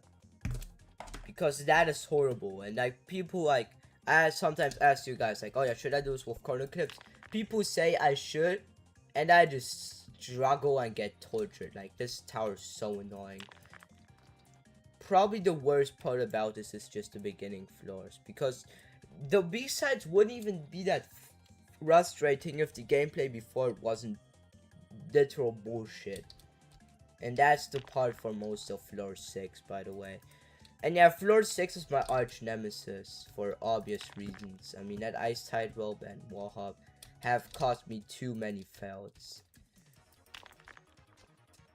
because that is horrible. And like, people like, I sometimes ask you guys like, oh yeah, should I do this with corner clips? People say I should, and I just struggle and get tortured. Like, this tower is so annoying. Probably the worst part about this is just the beginning floors, because the B-sides wouldn't even be that frustrating if the gameplay before it wasn't literal bullshit. And that's the part for most of floor 6, by the way. And yeah, floor 6 is my arch nemesis for obvious reasons. I mean, that ice tightrope and wall hop have cost me too many fails.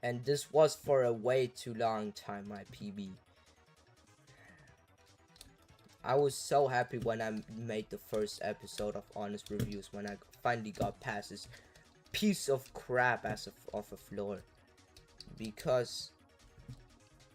And this was for a way too long time my PB. I was so happy when I made the first episode of Honest Reviews, when I finally got past this piece of crap as of a floor. Because,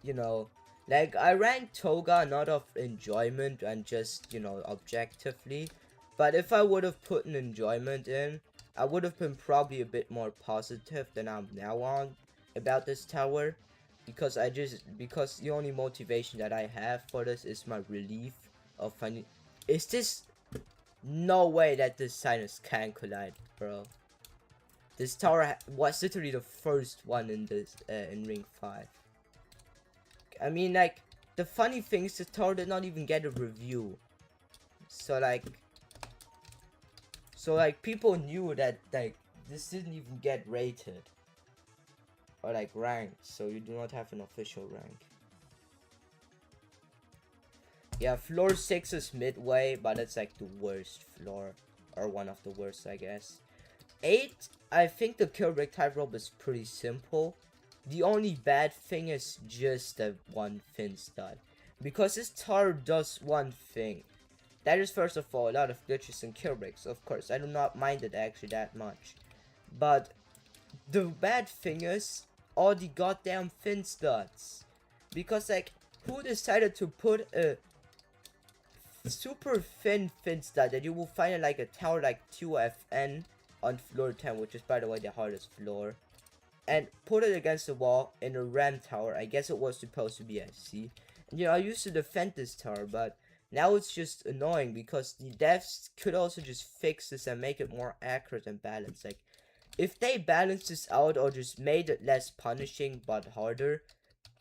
you know, like, I ranked Togah not of enjoyment and just, you know, objectively. But if I would have put an enjoyment in, I would have been probably a bit more positive than I'm now on about this tower. Because the only motivation that I have for this is my relief of finding. Is this no way that this sinus can collide, bro? This tower was literally the first one in this in ring 5. I mean, like, the funny thing is, the tower did not even get a review. So like people knew that like this didn't even get rated or like ranked, so you do not have an official rank. Yeah, floor 6 is midway, but it's like the worst floor, or one of the worst, I guess. 8, I think the kill brick tightrope is pretty simple. The only bad thing is just the one fin stud, because this tower does one thing. That is, first of all, a lot of glitches and kill bricks. Of course, I do not mind it actually that much, but the bad thing is all the goddamn fin studs, because like who decided to put a super thin fin stud that you will find in like a tower like 2FN on floor 10, which is by the way the hardest floor, and put it against the wall in a ram tower. I guess it was supposed to be SC. And, you know, I used to defend this tower, but now it's just annoying because the devs could also just fix this and make it more accurate and balanced. Like, if they balanced this out or just made it less punishing but harder,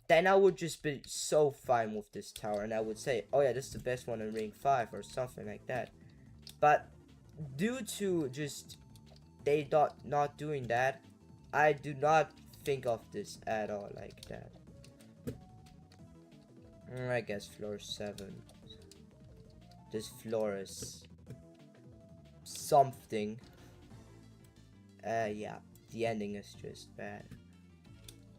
then I would just be so fine with this tower, and I would say, oh yeah, this is the best one in Ring 5 or something like that. But due to just they not doing that, I do not think of this at all like that. I guess floor 7. This floor is something. Yeah, the ending is just bad,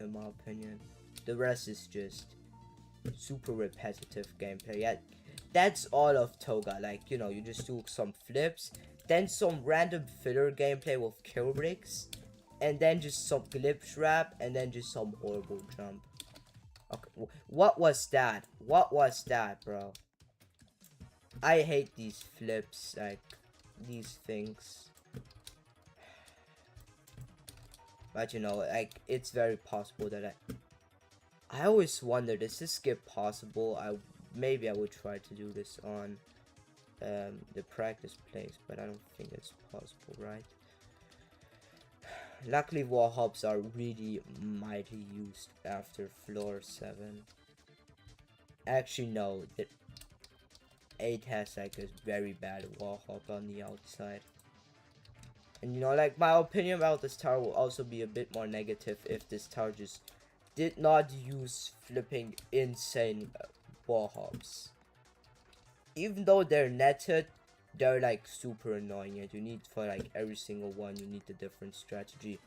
in my opinion. The rest is just super repetitive gameplay. Yeah, that's all of Togah. Like, you know, you just do some flips, then some random filler gameplay with kill bricks, and then just some glitch trap, and then just some horrible jump. Okay, what was that? What was that, bro? I hate these flips, like, these things. But, you know, like, it's very possible that I always wondered, is this skip possible? Maybe I would try to do this on the practice place, but I don't think it's possible, right? Luckily, wall hops are really mighty used after floor 7. Actually, no, that 8 has like a very bad wall hop on the outside. And you know, like, my opinion about this tower will also be a bit more negative if this tower just did not use flipping insane wall hops. Even though they're netted, they're like super annoying, and you need, for like every single one, you need a different strategy.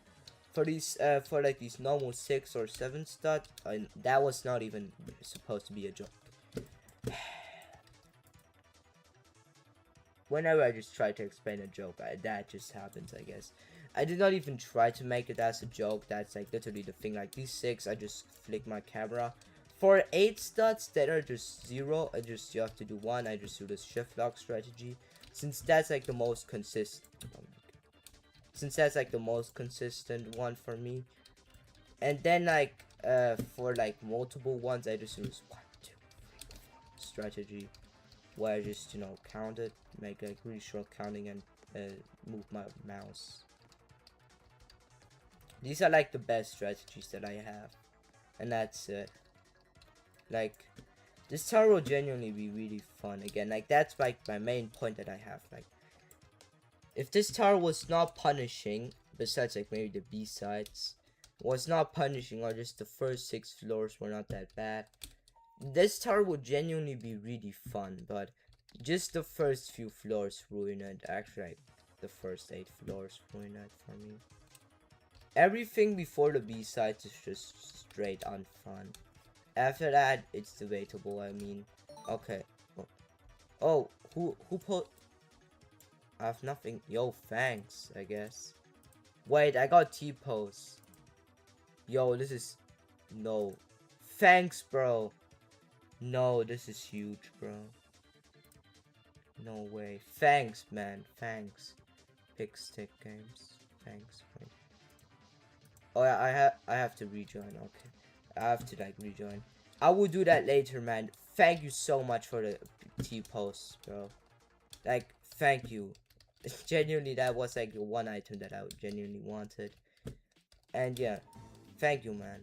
For these for like these normal 6 or 7 stud, that was not even supposed to be a joke. Whenever I just try to explain a joke, that just happens, I guess. I did not even try to make it as a joke. That's like literally the thing. Like these 6, I just flick my camera. For 8 studs that are just 0, you have to do 1. I just do this shift lock strategy, since that's like the most consistent. Since that's like the most consistent one for me. And then like for like multiple ones, I just use 1, 2, 3, 4 strategy, where I just, you know, count it, make like really short counting, and move my mouse. These are like the best strategies that I have, and that's it. Like, this tower will genuinely be really fun again. Like, that's like my main point that I have. Like, if this tower was not punishing, besides like maybe the B-sides, was not punishing, or just the first 6 floors were not that bad, this tower would genuinely be really fun. But just the first few floors ruin it. Actually, like, the first 8 floors ruin it for me. Everything before the B-sides is just straight unfun. After that, it's debatable. I mean, okay. Oh, who put? I have nothing. Yo, thanks, I guess. Wait, I got T-pose. Yo, this is... No. Thanks, bro. No, this is huge, bro. No way. Thanks, man. Thanks. Pick stick games. Thanks. Wait. Oh, yeah, I have to rejoin. Okay. I have to like rejoin. I will do that later, man. Thank you so much for the T-post, bro. Like, thank you. Genuinely, that was like the one item that I genuinely wanted. And yeah, thank you, man.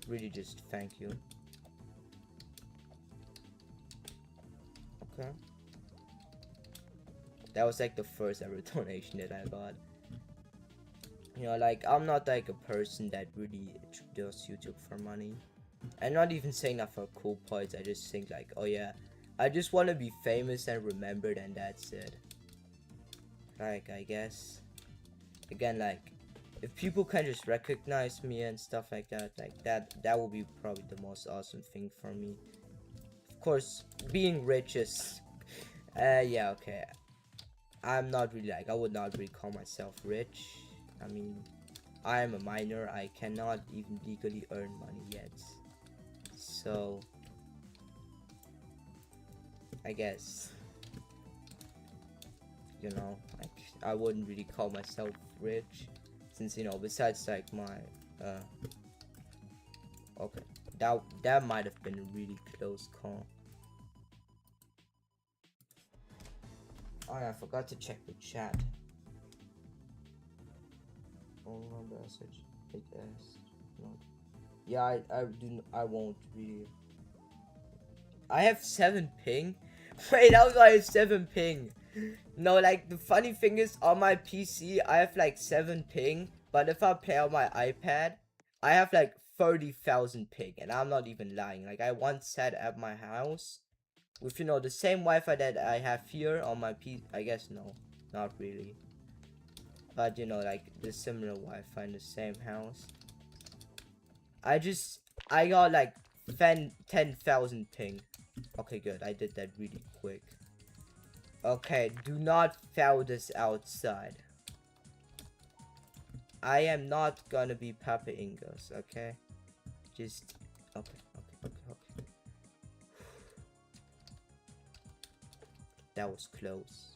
Really, just thank you. Okay. That was like the first ever donation that I got. You know, like, I'm not like a person that really does YouTube for money. I'm not even saying that for cool points. I just think like, oh yeah, I just want to be famous and remembered, and that's it. Like, I guess, again, like, if people can just recognize me and stuff like that, that will be probably the most awesome thing for me. Of course, being rich is, yeah, okay. I'm not really like, I would not really call myself rich. I mean, I am a minor. I cannot even legally earn money yet. So, I guess, you know, like, I wouldn't really call myself rich, since, you know, besides like my, okay, that might have been a really close call. Oh, I forgot to check the chat. One message, big S. No. Yeah, I won't really. I have 7 ping. Wait, how do I have 7 ping? No, like, the funny thing is, on my PC I have like 7 ping, but if I play on my iPad, I have like 30,000 ping, and I'm not even lying. Like, I once sat at my house with, you know, the same Wi-Fi that I have here on my PC. I guess no, not really. But, you know, like, the similar Wi-Fi in the same house. I got like 10,000 ping. Okay, good. I did that really quick. Okay, do not foul this outside. I am not gonna be Papa Ingos, okay? Just, okay. That was close.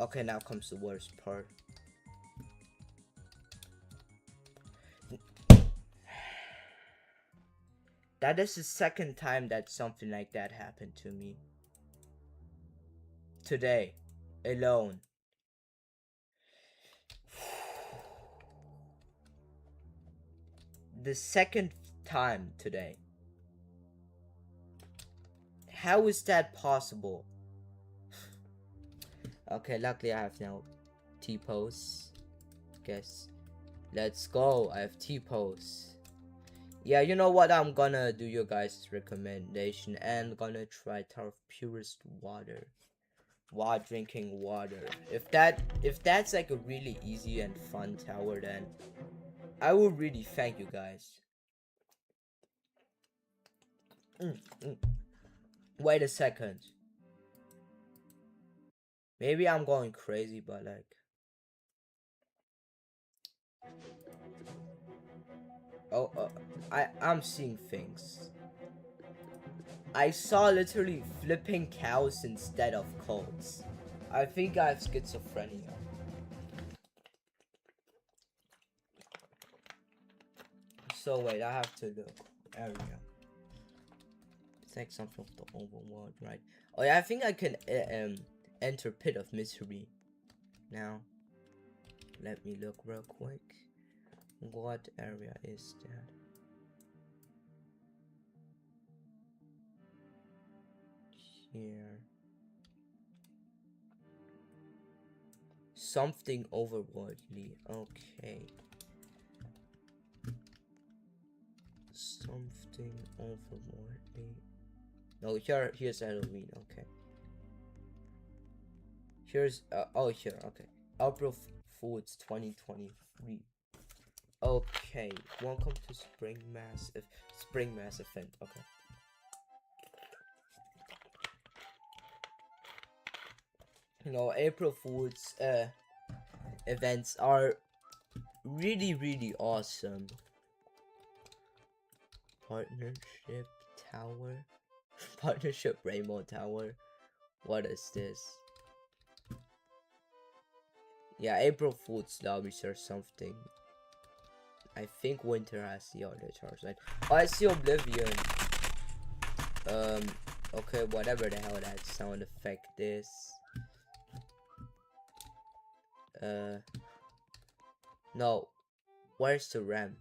Okay, now comes the worst part. That is the second time that something like that happened to me. Today, alone. The second time today. How is that possible? Okay, luckily I have now T-pose. Guess. Let's go. I have T-pose. Yeah, you know what? I'm gonna do your guys' recommendation and gonna try Tower of Purest Water. While drinking water. If that's like a really easy and fun tower, then I will really thank you guys. Wait a second. Maybe I'm going crazy, but like, I'm seeing things. I saw literally flipping cows instead of colts. I think I have schizophrenia. So wait, I have to look. Area. It's like something of the overworld, right? Oh yeah, I think I can enter Pit of Misery. Now, let me look real quick. What area is that? Here. Something overworldly. Okay. Something overworldly. No, here's Halloween. Okay. Here's oh, here. Okay. April Foods 2023. Okay. Welcome to Spring Mass event. Okay. You know, April Foods events are really awesome. Partnership Tower. Partnership Rainbow Tower. What is this? Yeah, April Foods lobbies or something. I think Winter has the other charge, right? Oh, I see Oblivion. Okay, whatever the hell that sound effect is. No, where's the ramp?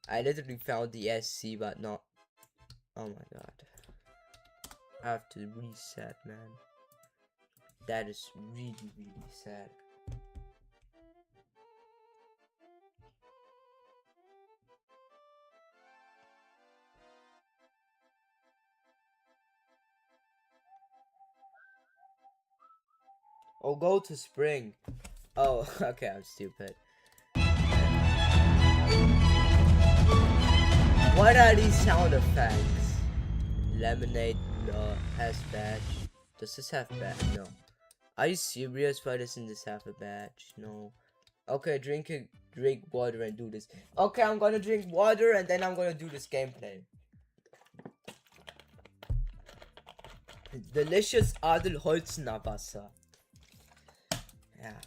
I literally found the SC, but not. Oh my god. I have to reset, man. That is really, really sad. Oh, go to spring. Oh, okay, I'm stupid. What are these sound effects? Lemonade, no, has badge. Does this have badge? No. Are you serious? Why doesn't this have a badge? No. Okay, drink water and do this. Okay, I'm gonna drink water and then I'm gonna do this gameplay. Delicious Adelholzener Wasser. Yeah.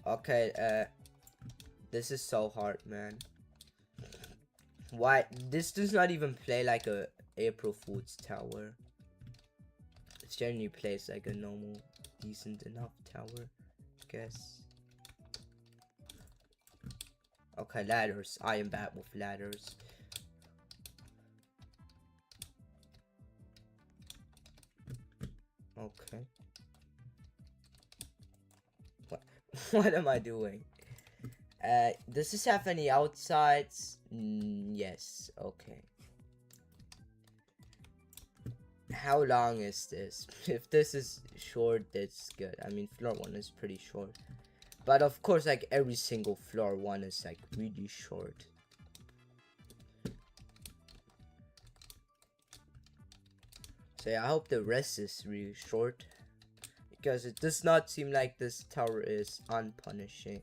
Okay, this is so hard, man. Why? This does not even play like a April Fool's tower. It generally plays like a normal, decent enough tower, I guess. Okay, ladders. I am bad with ladders. Okay. What? What am I doing? Does this have any outsides? Yes. Okay. How long is this? If this is short, that's good. I mean, floor 1 is pretty short. But of course, like every single floor 1 is like really short. So yeah, I hope the rest is really short. Because it does not seem like this tower is unpunishing.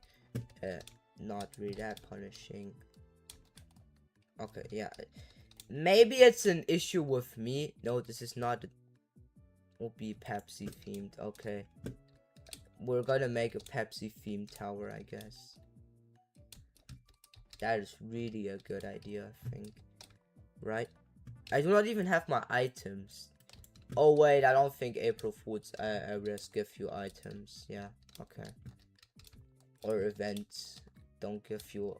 Not really that punishing. Okay, yeah. Maybe it's an issue with me. No, this is not. Will be Pepsi themed. Okay. We're gonna make a Pepsi themed tower, I guess. That is really a good idea, I think. Right? I do not even have my items. Oh wait, I don't think April Fools areas give you items. Yeah, okay. Or events don't give you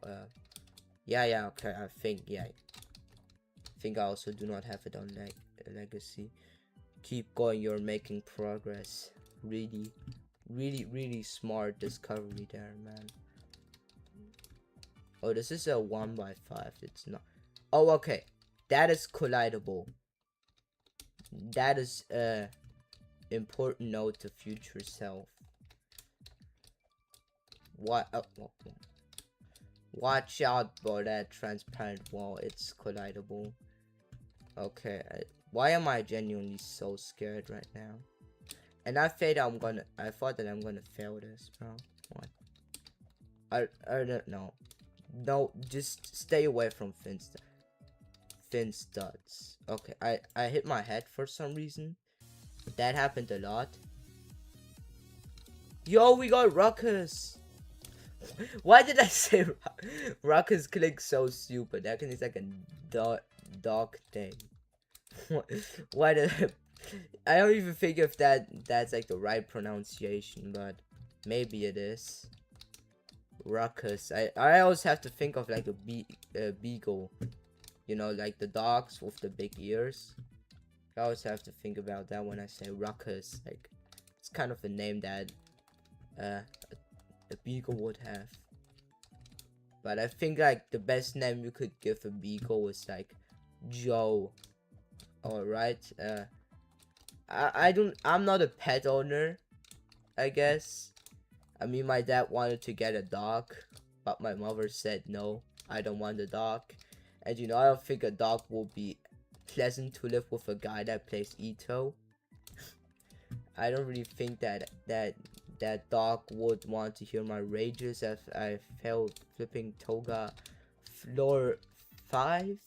yeah, okay, I think, yeah. I think I also do not have it on legacy. Keep going, you're making progress. Really smart discovery there, man. Oh, this is a 1x5. It's not. Oh, okay. That is collidable. That is a important note to future self. What? Oh. Watch out for that transparent wall. It's collidable. Okay. Why am I genuinely so scared right now? And I thought that I'm gonna fail this, bro. What? I don't know. No, just stay away from thin studs. Okay, I hit my head for some reason. That happened a lot. Yo, we got Ruckus. Why did I say Ruckus click so stupid? That is like a dog thing. Why did I don't even think if that's like the right pronunciation, but maybe it is. Ruckus. I always have to think of like a beagle. You know, like the dogs with the big ears. I always have to think about that when I say Ruckus. Like, it's kind of a name that a beagle would have. But I think like the best name you could give a beagle is like Joe. Alright. I'm not a pet owner, I guess. I mean, my dad wanted to get a dog, but my mother said no, I don't want a dog. And you know, I don't think a dog will be pleasant to live with a guy that plays Ito. I don't really think that dog would want to hear my rages if I failed flipping Togah floor 5?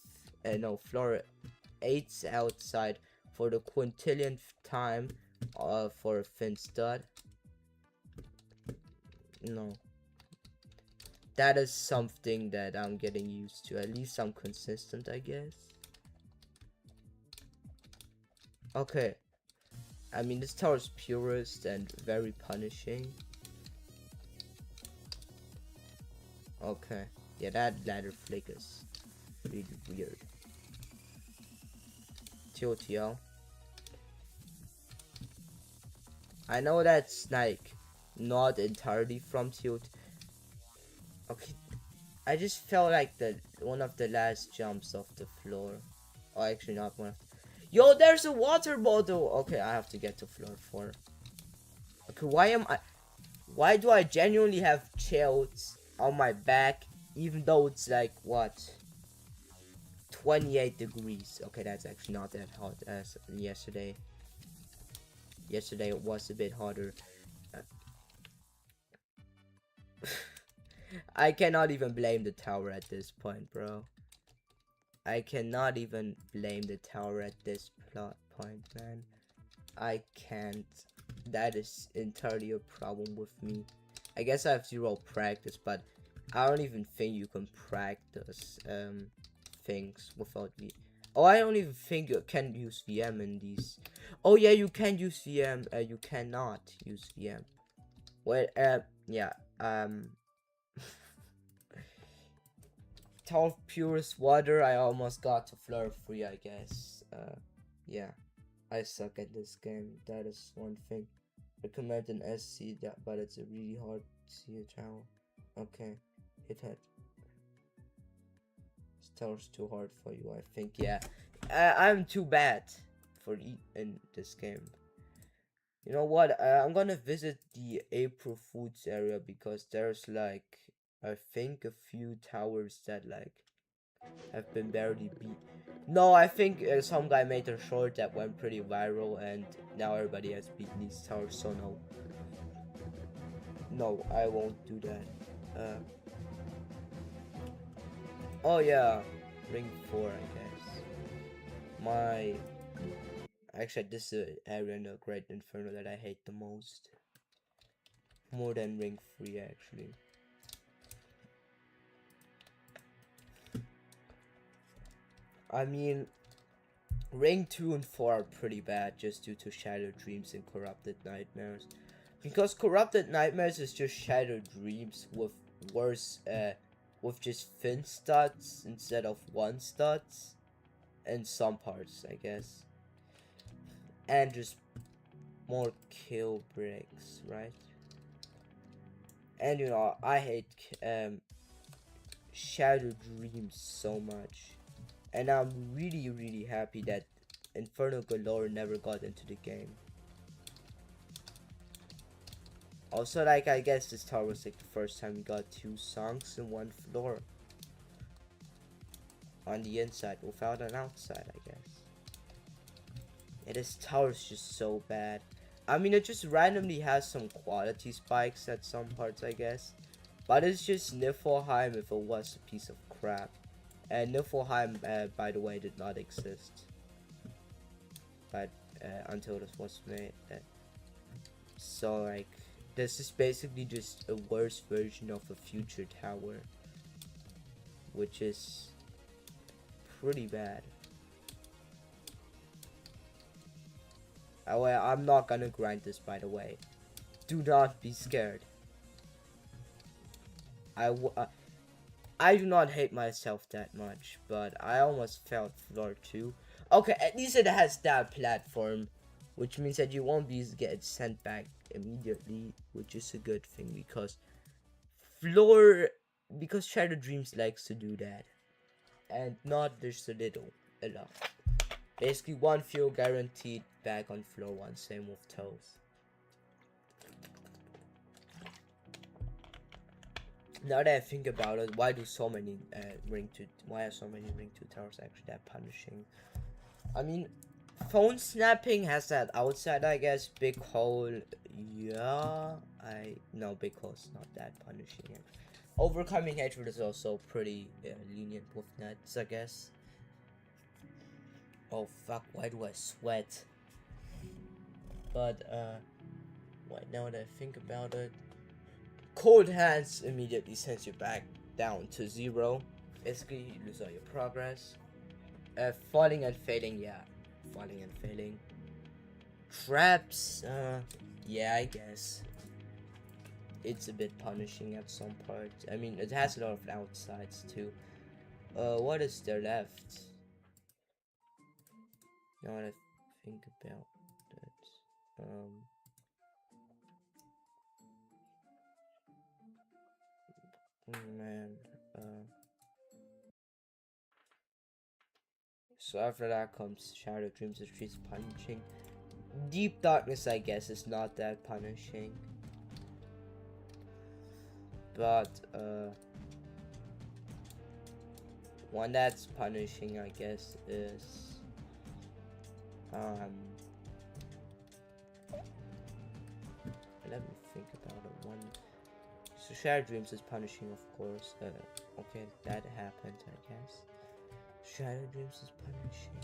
No, floor 8 outside for the quintillionth time for a fin stud. No. That is something that I'm getting used to. At least I'm consistent, I guess. Okay. I mean, this tower is purest and very punishing. Okay. Yeah, that ladder flick is really weird. Tilt, yo. I know that's like not entirely from Tilt. Okay. I just felt like the one of the last jumps off the floor. Oh, actually not one. Yo, there's a water bottle. Okay, I have to get to floor 4. Okay, why do I genuinely have chills on my back even though it's like what? 28 degrees. Okay, that's actually not that hot as yesterday. Yesterday it was a bit hotter. I cannot even blame the tower at this point, bro. I cannot even blame the tower at this plot point, man. I can't. That is entirely a problem with me. I guess I have 0 practice, but I don't even think you can practice things without me. Oh, I don't even think you can use VM in these. Oh yeah, you can use VM. You cannot use VM. Well, yeah. Tower purest water. I almost got to floor 3, I guess. Yeah. I suck at this game. That is one thing. Recommend an SC, but it's a really hard CH tower. Okay, hit it. This tower's too hard for you, I think. Yeah, I'm too bad for in this game. You know what? I'm gonna visit the April Foods area because there's like I think a few towers that like have been barely beat. No, I think some guy made a short that went pretty viral and now everybody has beaten these towers, so no. No, I won't do that. Oh yeah, ring 4, I guess. Actually, this is an area in the Great Inferno that I hate the most. More than ring 3, actually. I mean, ring 2 and 4 are pretty bad just due to Shattered Dreams and Corrupted Nightmares. Because Corrupted Nightmares is just Shattered Dreams with worse, with just fin stats instead of 1 stats. And some parts, I guess. And just more kill breaks, right? And you know, I hate Shattered Dreams so much. And I'm really happy that Inferno Galore never got into the game. Also, like, I guess this tower was like the first time we got 2 songs in 1 floor. On the inside without an outside, I guess. Yeah, this tower's just so bad. I mean, it just randomly has some quality spikes at some parts, I guess. But it's just Niflheim if it was a piece of crap. And Niflheim, by the way, did not exist. But until this was made. So, like, this is basically just a worse version of a future tower. Which is pretty bad. Well, I'm not gonna grind this, by the way. Do not be scared. I do not hate myself that much, but I almost failed floor 2. Okay, at least it has that platform, which means that you won't be get sent back immediately, which is a good thing because Shattered Dreams likes to do that, and not just a lot. Basically, 1 fuel guaranteed back on floor 1. Same with toes. Now that I think about it, why are so many ring 2 towers actually that punishing? I mean, phone snapping has that outside, I guess. Big hole, yeah. No, big hole's not that punishing. Overcoming hatred is also pretty lenient with nets, I guess. Oh fuck, why do I sweat? But wait, now that I think about it, cold hands immediately sends you back down to 0. Basically, you lose all your progress. Falling and failing, yeah. Falling and failing. Traps, yeah, I guess. it's a bit punishing at some parts. I mean, it has a lot of outsides too. What is there left? Now that I think about that, man, so after that comes Shadow Dreams, the Streets punishing. Deep Darkness, I guess, is not that punishing. But, one that's punishing, I guess, is, let me think about it. One, so Shadow Dreams is punishing, of course. Okay, that happened, I guess. Shadow Dreams is punishing.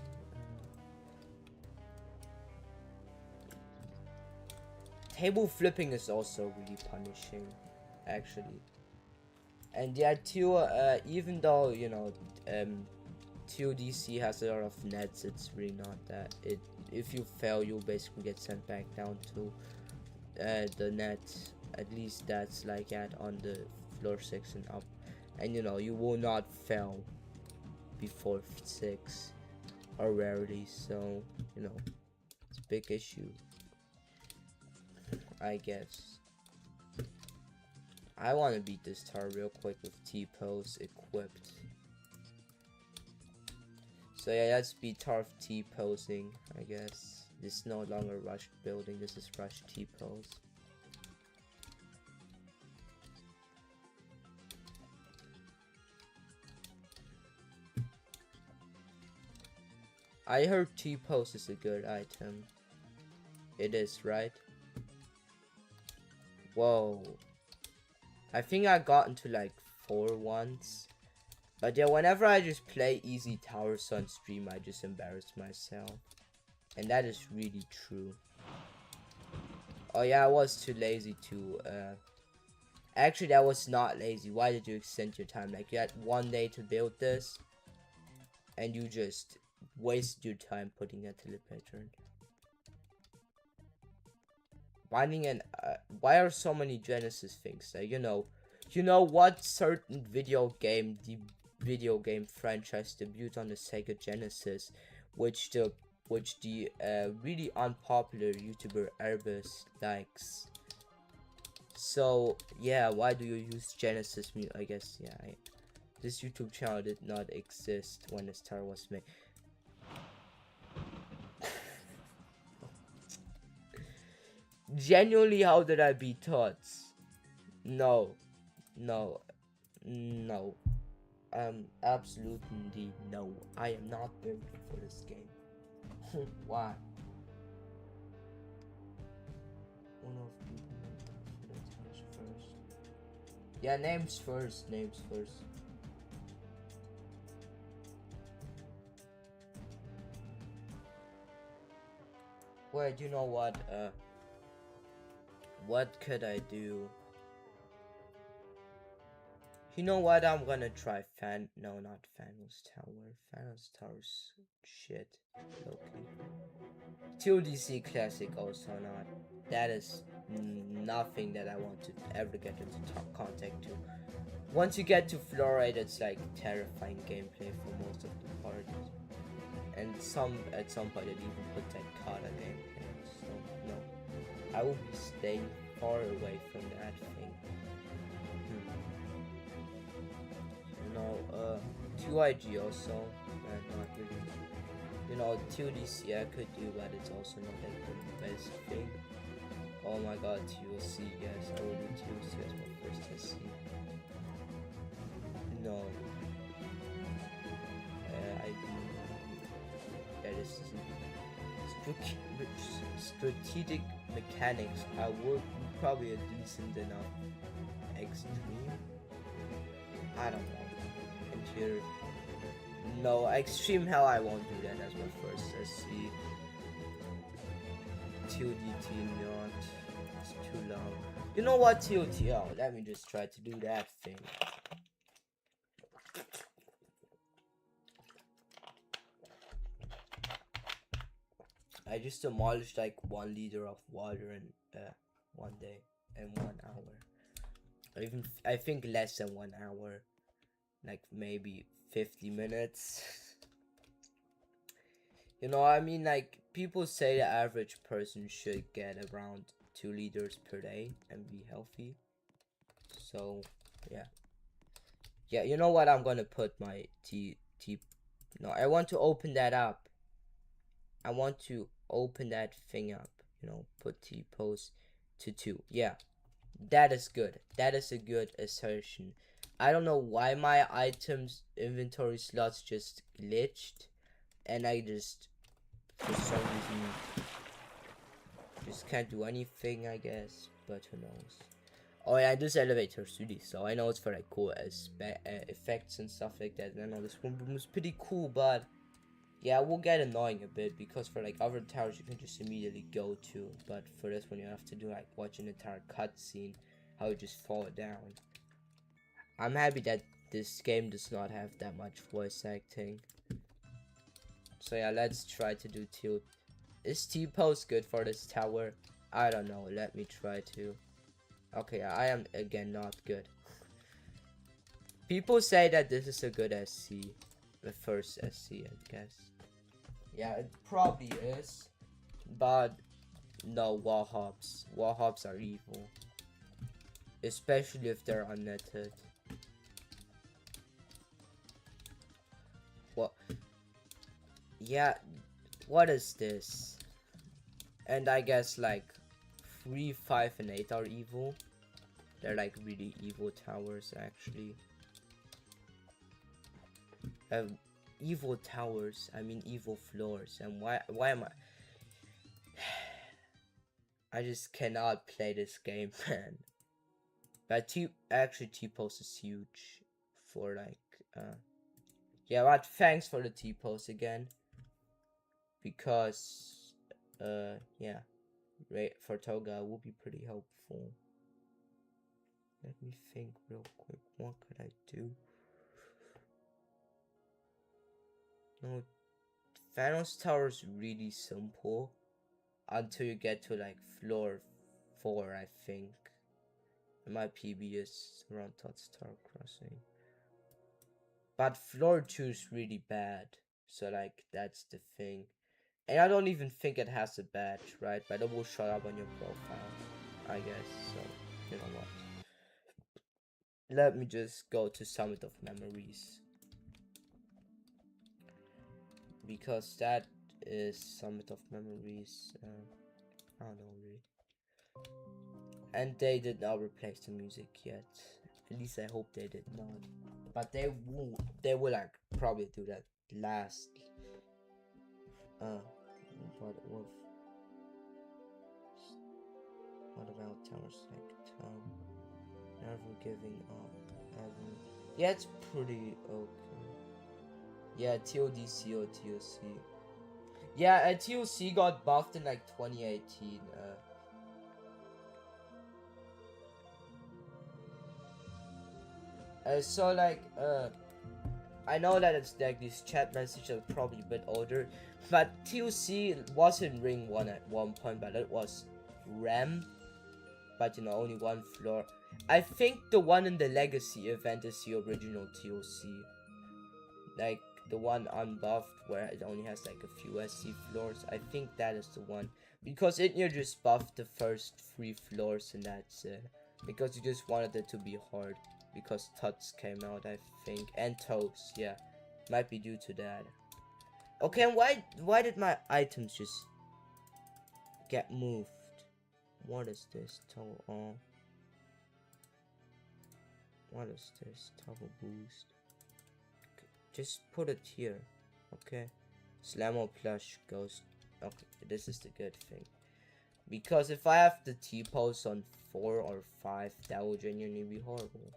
Table flipping is also really punishing, actually. And yeah, even though, you know, 2DC has a lot of nets, it's really not that. If you fail, you'll basically get sent back down to the net. At least that's like that on the floor 6 and up. And you know, you will not fail before 6, or rarely, so you know, it's a big issue, I guess. I want to beat this tower real quick with T-pose equipped. So yeah, let's beat tower of T-posing, I guess. This is no longer rushed building, this is rushed T-pose. I heard T-pose is a good item. It is, right? Whoa. I think I got into like 4 once. But yeah, whenever I just play easy towers on stream, I just embarrass myself. And that is really true. Oh yeah, I was too lazy to, actually, that was not lazy. Why did you extend your time? Like, you had 1 day to build this, and you just wasted your time putting a teleporter in. Finding an, why are so many Genesis things there? You know what certain video game franchise debuted on the Sega Genesis, which the really unpopular YouTuber Erbus likes. So yeah, why do you use Genesis music? I guess yeah, this YouTube channel did not exist when the star was made. Genuinely, how did I beat Tots? No. Absolutely no. I am not built for this game. Why? One of people first. Yeah, names first. Wait, you know what? What could I do? You know what? I'm gonna try no, not Thanos Tower. Thanos Tower's shit. Okay. 2DC Classic also not. That is nothing that I want to ever get into contact to. Once you get to Fluoride, it's like terrifying gameplay for most of the parties. And at some point it even put that Kata gameplay. So no. I will be staying far away from that thing. No, 2IG also, not really. You know, 2DC I could do, but it's also not like the best thing. Oh my god, TLC, yes, I will do TLC as my first SC. No. That is strategic mechanics. I would probably a decent enough extreme. I don't know. And here, no, extreme hell I won't do that as my first SC. 2DT not. It's too long. You know what, TOTL? Let me just try to do that thing. I just demolished like 1 liter of water in 1 day and 1 hour. Or even I think less than 1 hour, like maybe 50 minutes. You know, I mean, like people say the average person should get around 2 liters per day and be healthy. So yeah, yeah. You know what? I'm gonna put my tea. No, I want to open that up. I want to open that thing up. You know, put T post to 2. Yeah, that is good. That is a good assertion. I don't know why my items inventory slots just glitched, and I just for some reason just can't do anything, I guess. But who knows? Oh yeah, this elevator's 3D, so I know it's for like cool effects and stuff like that. And I know this one was pretty cool, but yeah, it will get annoying a bit because for like other towers you can just immediately go to, but for this one you have to do like watch an entire cutscene, how you just fall down. I'm happy that this game does not have that much voice acting. So yeah, let's try to do tilt. Is T-pose good for this tower? I don't know. Let me try to. Okay, I am again not good. People say that this is a good SC. The first SC, I guess. Yeah, it probably is. But no, wall hops. Wall hops are evil. Especially if they're unnetted. What? Yeah, what is this? And I guess like 3, 5, and 8 are evil. They're like really evil towers actually. Evil towers, I mean evil floors. And why am I just cannot play this game, man. But T-post is huge for like yeah, but thanks for the T-post again. Because yeah, right, for Togah will be pretty helpful. Let me think real quick. What could I do? No, Thanos Tower is really simple until you get to like floor 4, I think. My PB is around Todd's Tower Crossing. But floor 2 is really bad. So like that's the thing. And I don't even think it has a badge, right? But it will show up on your profile, I guess. So you know what? Let me just go to Summit of Memories. Because that is Summit of Memories. I don't know really. And they did not replace the music yet. At least I hope they did not. But they will like probably do that last. What about towers like never giving up, ever. Yeah, it's pretty okay. Yeah, TODC or TOC. Yeah, TOC got buffed in like 2018. So like I know that it's like these chat messages are probably a bit older, but TOC wasn't Ring 1 at one point, but it was RAM. But you know, only one floor. I think the one in the Legacy event is the original TOC. Like the one unbuffed where it only has like a few SC floors. I think that is the one. Because it just buffed the first 3 floors and that's it. Because you just wanted it to be hard. Because Tuts came out, I think. And Toes, yeah. Might be due to that. Okay, and why did my items just get moved? What is this? What is this? Toggle boost. Just put it here. Okay. Slammo plush goes. Okay, this is the good thing. Because if I have the T-pose on 4 or 5, that would genuinely be horrible.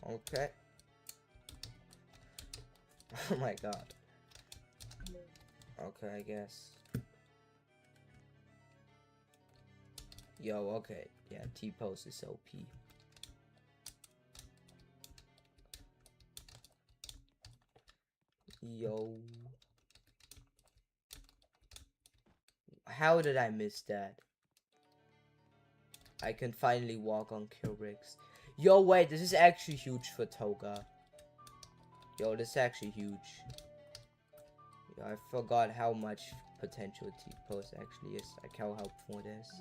Okay. Oh my god. Okay, I guess. Yo, okay. Yeah, T-pose is OP. Yo. How did I miss that? I can finally walk on kill bricks. Yo, wait, this is actually huge for Togah. Yo, this is actually huge. Yo, I forgot how much potential T-post actually is. Like how helpful it is.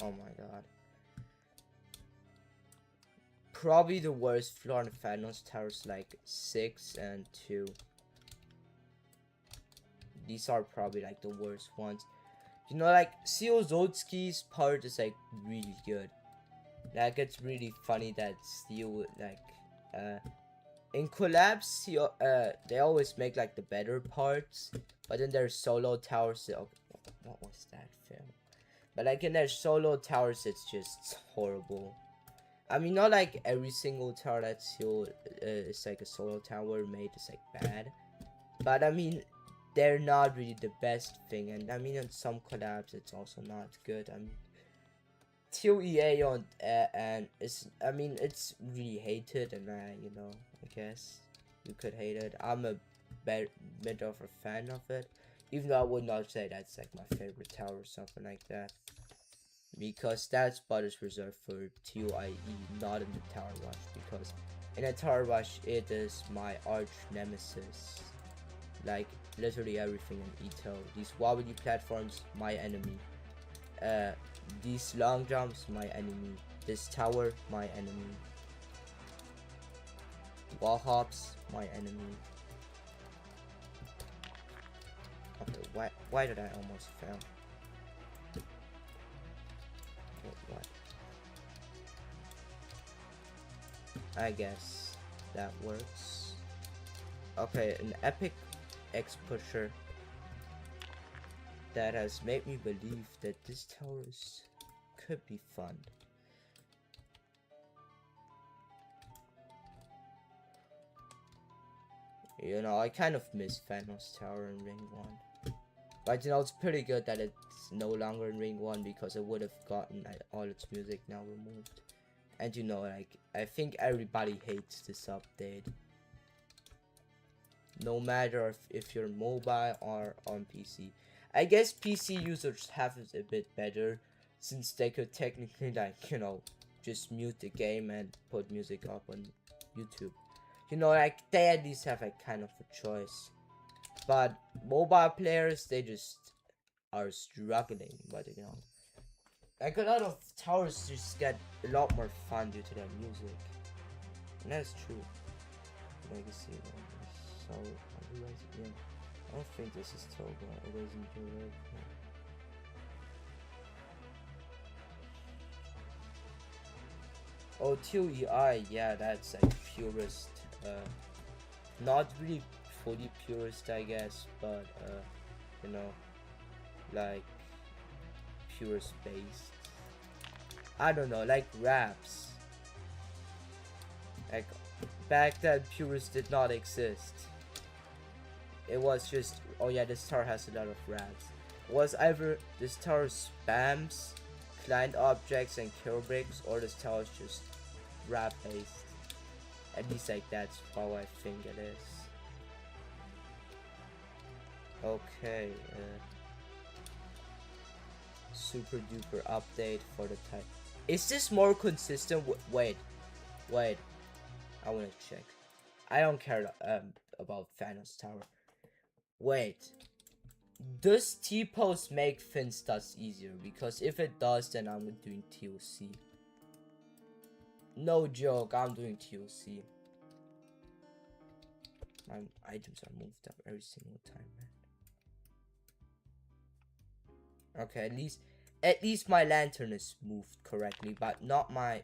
Oh my god. Probably the worst floor in Phanos Towers, like 6 and 2. These are probably like the worst ones. You know, like Siozotsky's part is like really good. Like it's really funny that Steel in collabs they always make like the better parts, but in their solo towers, what was that film? But like in their solo towers, it's just horrible. I mean, not like every single tower that Seal is like a solo tower made is like bad, but I mean, they're not really the best thing, and I mean, in some collabs, it's also not good. I mean, Teal EA on and it's really hated, and you know, I guess you could hate it. I'm a bit of a fan of it, even though I would not say that's like my favorite tower or something like that. Because that spot is reserved for TOIE, not in the Tower Rush, because in a Tower Rush it is my arch nemesis. Like literally everything in Ito. These wobbly platforms, my enemy. These long jumps, my enemy. This tower, my enemy. Wall hops, my enemy. Okay, why did I almost fail? What? I guess that works. Okay, an epic X pusher that has made me believe that this tower could be fun. You know, I kind of miss Phanos Tower in Ring 1. But you know, it's pretty good that it's no longer in Ring 1 because it would have gotten all its music now removed. And you know, like, I think everybody hates this update. No matter if you're mobile or on PC. I guess PC users have it a bit better, since they could technically, like, you know, just mute the game and put music up on YouTube. You know, like, they at least have like kind of a choice. But mobile players, they just are struggling. But you know, like a lot of towers just get a lot more fun due to their music, and that's true. Legacy one. So yeah, I don't think this is Togah. It isn't Europe. Oh, TUEI, yeah, that's like purist. Not really fully purist, I guess, but you know, like purist based. I don't know, like raps. Like back then, purist did not exist. It was just, oh yeah, this tower has a lot of raps. It was either this tower spams client objects and kill bricks, or this tower is just rap based. At least like that's how I think it is. Okay, super duper update for the type. Is this more consistent? Wait, I wanna check. I don't care about Thanos Tower. Wait, does T-post make Finstats easier? Because if it does, then I'm doing TOC. No joke, I'm doing TOC. My items are moved up every single time, man. Okay, at least my lantern is moved correctly, but not my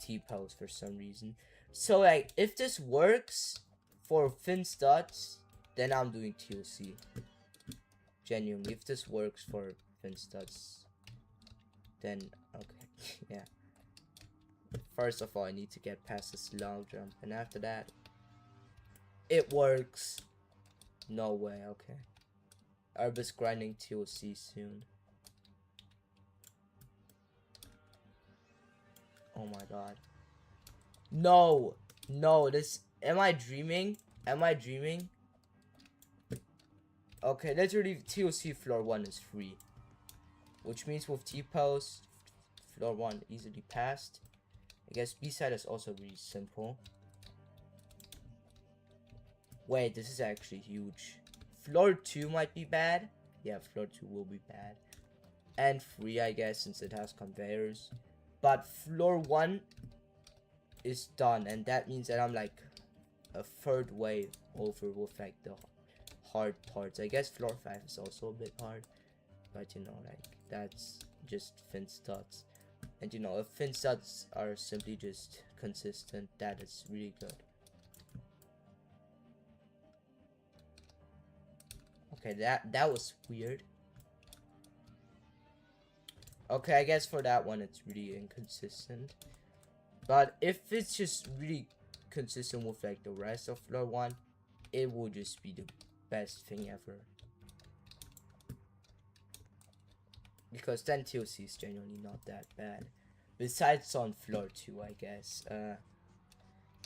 T-post for some reason. So like, if this works for Finstats, then I'm doing TOC. Genuinely, if this works for Finstats, then okay, yeah. First of all, I need to get past this long jump, and after that, it works. No way, okay. Arbus grinding TOC soon. Oh my god. No! No, this... Am I dreaming? Am I dreaming? Okay, literally TOC floor 1 is free. Which means with T-post, floor 1 easily passed. I guess B-side is also really simple. Wait, this is actually huge. Floor 2 might be bad. Yeah, floor 2 will be bad. And 3, I guess, since it has conveyors. But floor 1 is done, and that means that I'm like a third way over with like the hard parts. I guess floor 5 is also a bit hard, but you know, like that's just fin studs. And you know, if fin studs are simply just consistent, that is really good. Okay, that was weird. Okay, I guess for that one it's really inconsistent. But if it's just really consistent with like the rest of floor 1, it will just be the best thing ever. Because then TOC is generally not that bad. Besides on floor 2, I guess.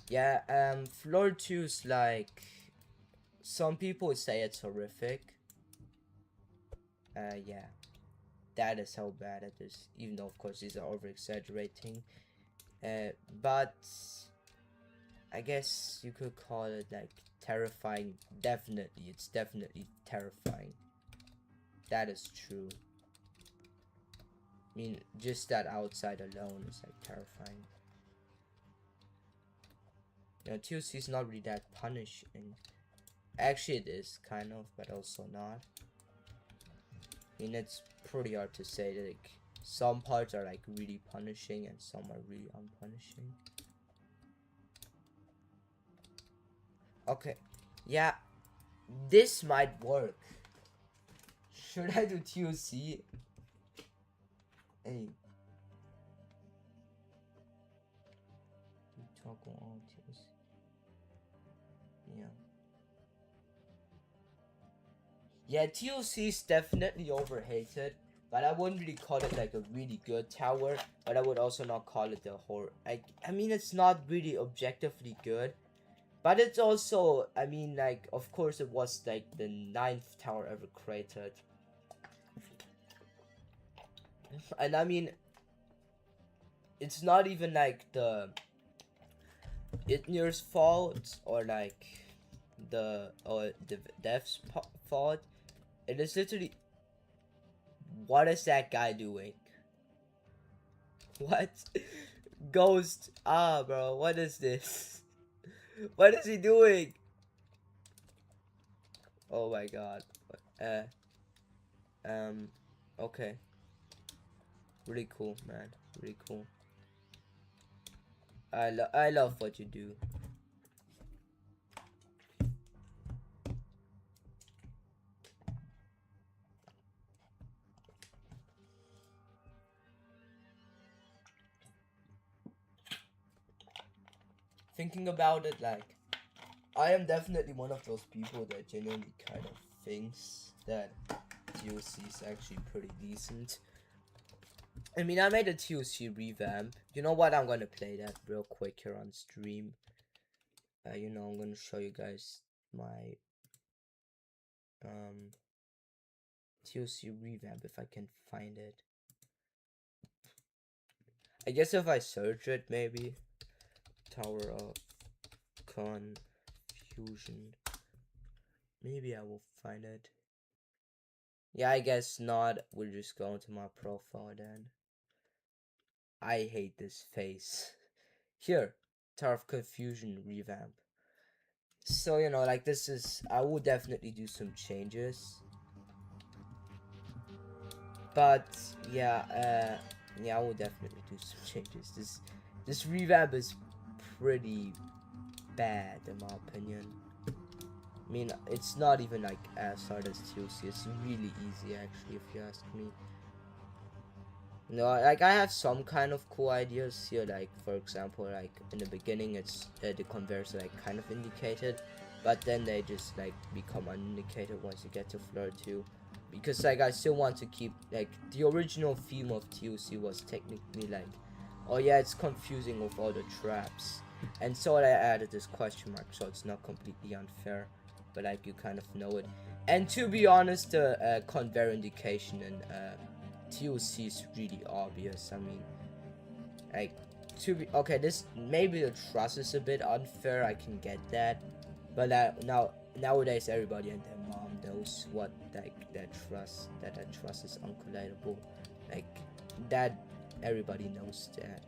Yeah, floor 2 is like... Some people say it's horrific. Yeah. That is how bad it is. Even though, of course, these are over-exaggerating. But... I guess you could call it, like, terrifying. Definitely, it's definitely terrifying. That is true. I mean, just that outside alone is, like, terrifying. You know, TOC is not really that punishing. Actually, it is, kind of, but also not. I mean, it's pretty hard to say that, like, some parts are, like, really punishing and some are really unpunishing. Okay, yeah, this might work. Should I do TOC? Hey. Toggle on TOC. Yeah. Yeah, TOC is definitely overhated, but I wouldn't really call it like a really good tower, but I would also not call it the horror. I mean, it's not really objectively good, but it's also, I mean, like, of course it was like the 9th tower ever created. And I mean, it's not even like the Itnir's fault or like the dev's fault. It is literally, what is that guy doing? What? Ghost. Ah, bro, what is this? What is he doing? Oh my god. Okay. Really cool, man. Really cool. I love what you do. Thinking about it, like, I am definitely one of those people that genuinely kind of thinks that TOC is actually pretty decent. I mean, I made a TOC revamp. You know what? I'm gonna play that real quick here on stream. You know, I'm gonna show you guys my TOC revamp if I can find it. I guess if I search it, maybe Tower of Confusion, maybe I will find it. Yeah, I guess not. We'll just go into my profile then. I hate this face. Here, Tower of Confusion revamp. So, you know, like, this is, I will definitely do some changes. But yeah, I will definitely do some changes. This revamp is pretty bad in my opinion. I mean, it's not even like as hard as TOC. It's really easy actually, if you ask me. No, like, I have some kind of cool ideas here. Like, for example, like in the beginning, it's the conveyors are like kind of indicated, but then they just like become unindicated once you get to floor 2. Because like I still want to keep, like, the original theme of TOC was technically like Oh yeah, it's confusing with all the traps. And so I added this question mark so it's not completely unfair, but like you kind of know it. And to be honest, the conveyor indication in TOC is really obvious. I mean, like, okay, this maybe the trust is a bit unfair. I can get that, but nowadays everybody and their mom knows what like that trust is uncollatable, like that. Everybody knows that.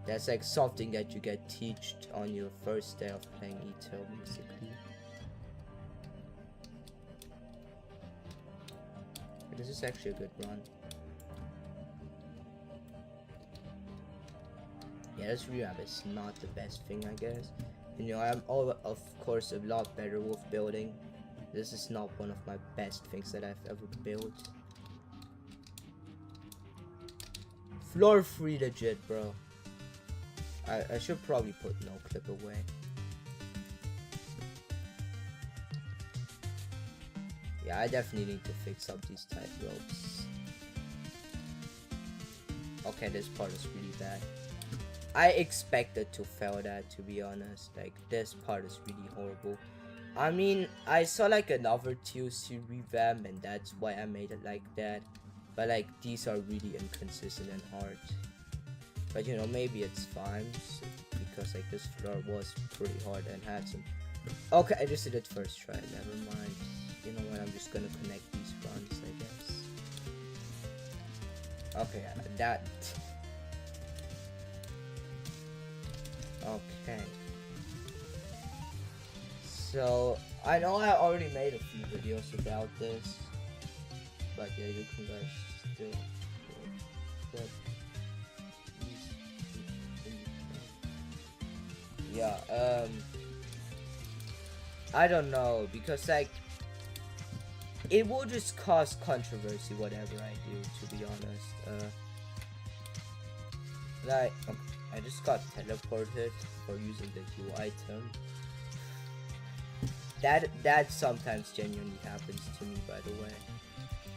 That's like something that you get taught on your first day of playing ETO, basically. This is actually a good run. Yeah, this revamp is not the best thing, I guess. You know, I'm of course a lot better with building. This is not one of my best things that I've ever built. Floor 3 legit, bro. I should probably put no clip away. Yeah, I definitely need to fix up these tight ropes. Okay, this part is really bad. I expected to fail that, to be honest. Like, this part is really horrible. I mean, I saw like another TOC revamp and that's why I made it like that. But like, these are really inconsistent and hard. But you know, maybe it's fine. Because like, this floor was pretty hard and had some... Okay, I just did it first try, never mind. You know what, I'm just gonna connect these runs, I guess. Okay, that... Okay. So, I know I already made a few videos about this. But yeah, you can guys still... But, yeah, I don't know, because like, it will just cause controversy whatever I do, to be honest. Like, okay, I just got teleported for using the Q item. That sometimes genuinely happens to me, by the way.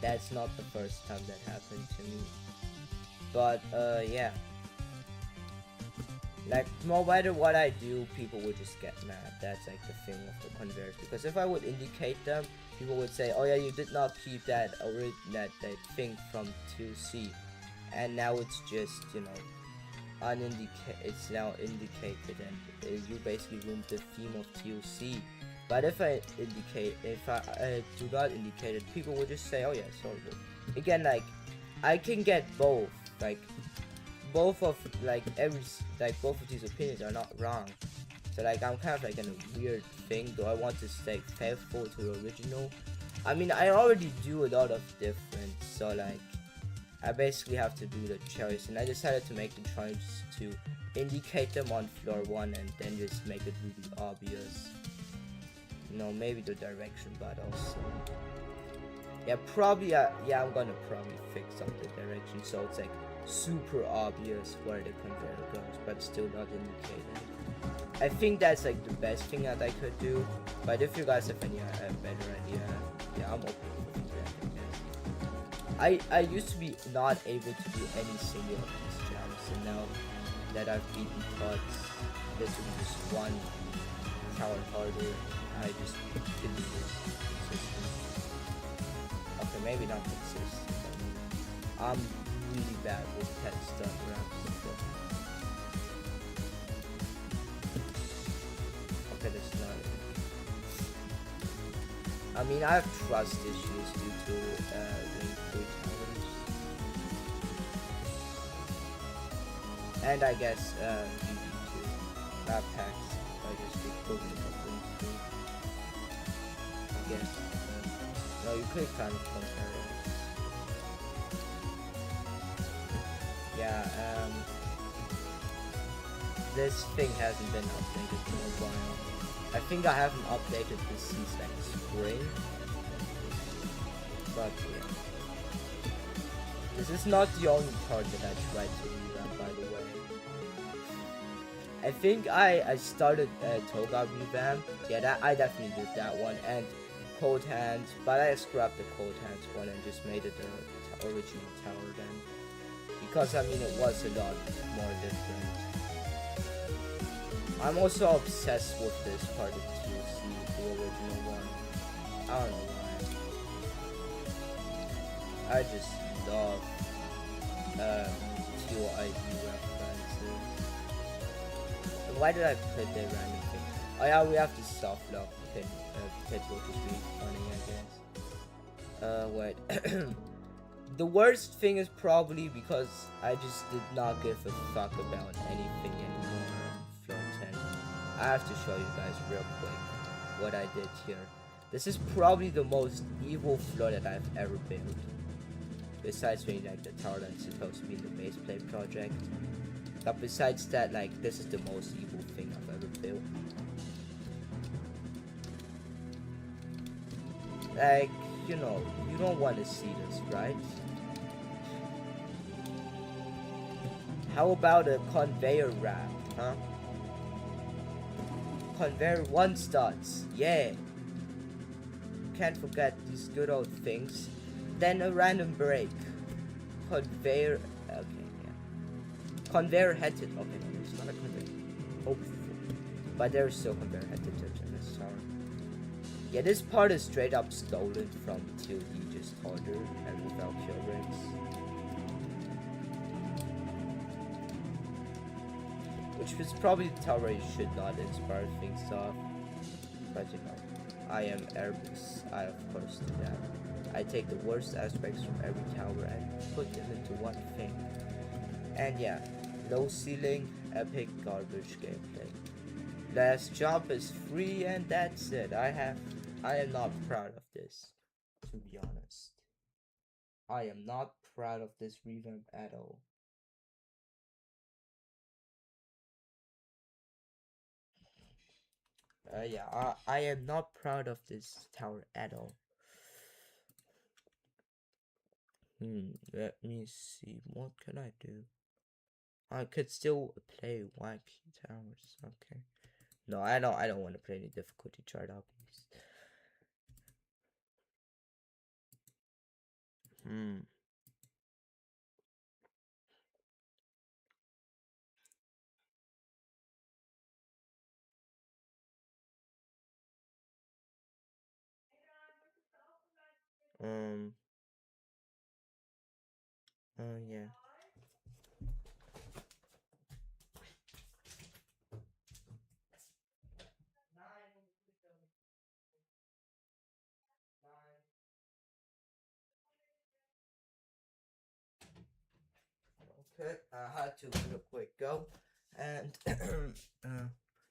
That's not the first time that happened to me. But yeah. Like, no matter what I do, people would just get mad. That's like the thing of the conveyors. Because if I would indicate them, people would say, "Oh yeah, you did not keep that that thing from 2C," and now it's just, you know, it's now indicated, and you basically ruined the theme of TOC. But if I do not indicate it, people will just say, "Oh yeah, sorry." Again, like, I can get both, like, both of these opinions are not wrong. So like, I'm kind of like in a weird thing. Do I want to stay faithful to the original? I mean, I already do a lot of different, so like, I basically have to do the choice, and I decided to make the choice to indicate them on floor 1 and then just make it really obvious. You know, maybe the direction, but also, yeah, probably, yeah, I'm gonna probably fix up the direction so it's like super obvious where the conveyor goes, but still not indicated. I think that's like the best thing that I could do, but if you guys have any better idea, yeah, I'm open for feedback, I used to be not able to do any single of these jumps, and now that I've beaten pots, this will be just one tower harder. I just can do this consistent. Okay, maybe not consistent. I'm really bad with pet stuff ramps. Okay, that's not it. I mean, I have trust issues due to ring 3 towers. And I guess UV2 map packs. I just recorded up ring 3. I guess. No, you could kind of compare it. Yeah, this thing hasn't been updated in a while. I think I haven't updated this since like spring. But yeah. This is not the only card that I tried to revamp, by the way. I think I started Togah revamp. Yeah, I definitely did that one. And Cold Hands, but I scrapped the Cold Hands one and just made it the original tower then. because I mean it was a lot more different. I'm also obsessed with this part of TLC, the original one. I don't know why. I just love TLID references. And why did I put that random thing? Oh yeah, we have to self-lock pit, which is really funny, I guess. Wait. The worst thing is probably because I just did not give a fuck about anything anymore on Floor 10. I have to show you guys real quick what I did here. This is probably the most evil floor that I've ever built. Besides being like the tower that's supposed to be in the base plate project. But besides that, like, this is the most evil thing I've ever built. Like, you know, you don't want to see this, right? How about a conveyor ramp, huh? Conveyor 1 studs, yeah. Can't forget these good old things. Then a random break. Conveyor, okay, yeah. Conveyor headed, okay, no, it's not a conveyor. Hopefully. But there's still conveyor headed in this tower. Yeah, this part is straight up stolen from Till he just ordered and without kill rigs. Which was probably the tower you should not inspire things off. But you know, I am Airbus. I of course do that. I take the worst aspects from every tower and put them into one thing. And yeah, low ceiling, epic garbage gameplay. Last jump is free and that's it. I am not proud of this, to be honest. I am not proud of this revamp at all. Yeah, I am not proud of this tower at all. Let me see. What can I do? I could still play YP towers. Okay. No, I don't want to play any difficulty chart obbies. Yeah. Okay, I had to real quick go, and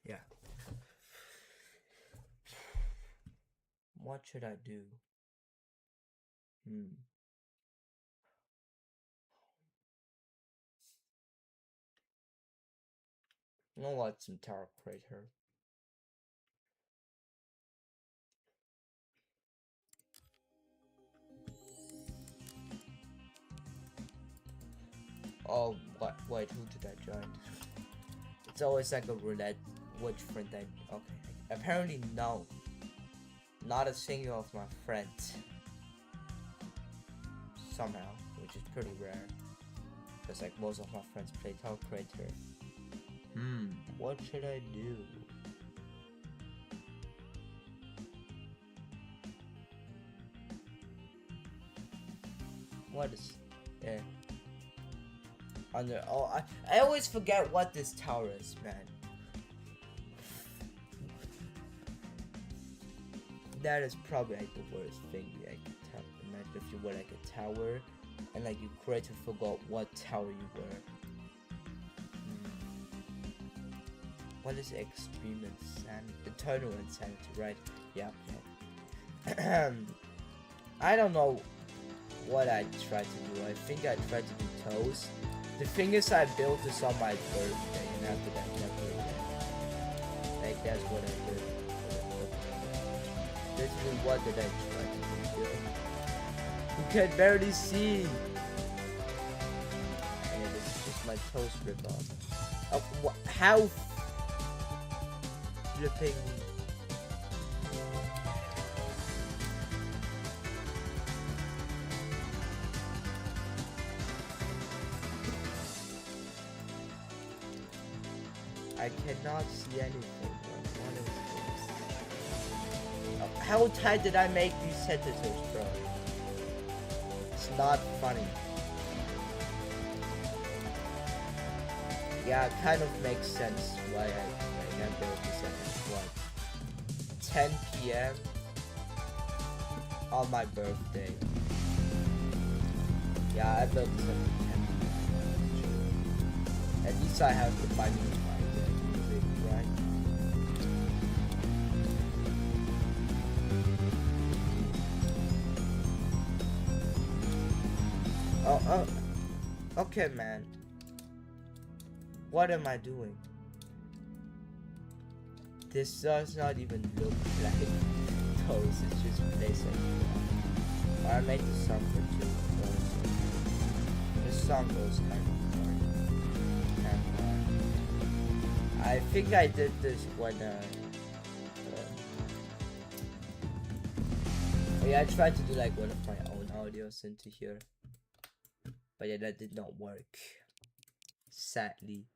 yeah. What should I do? You know what? Some tower crater. Oh, what? Wait, who did I join? It's always like a roulette. Which friend I... Okay. Apparently, no. Not a single of my friends. Somehow. Which is pretty rare. Because, like, most of my friends play Tower Crater. What should I do? What is... Yeah. Under... Oh, I always forget what this tower is, man. That is probably like the worst thing I could tell. Imagine if you were like a tower and like you created to forgot what tower you were. What is extreme insanity? Eternal insanity, right? Yeah. I don't know what I tried to do. I think I tried to do toast. The thing is, I built this on my birthday, and after that, never again. Like that's what I did. Literally, what did I try to do? You can barely see. And this is just my toast ripoff. How flipping. I cannot see anything. What is this? How tight did I make these sentences, bro? It's not funny. Yeah, it kind of makes sense why I can't build this sentence. What? 10 p.m. on my birthday. Yeah, I built this at 10 p.m. At least I have the money to buy the music, right? Oh, okay, man. What am I doing? This does not even look like those. It's just placing. I made the song for 2 those. This song goes kind of hard. And I think I did this when oh yeah, I tried to do like one of my own audios into here, but yeah, that did not work, sadly.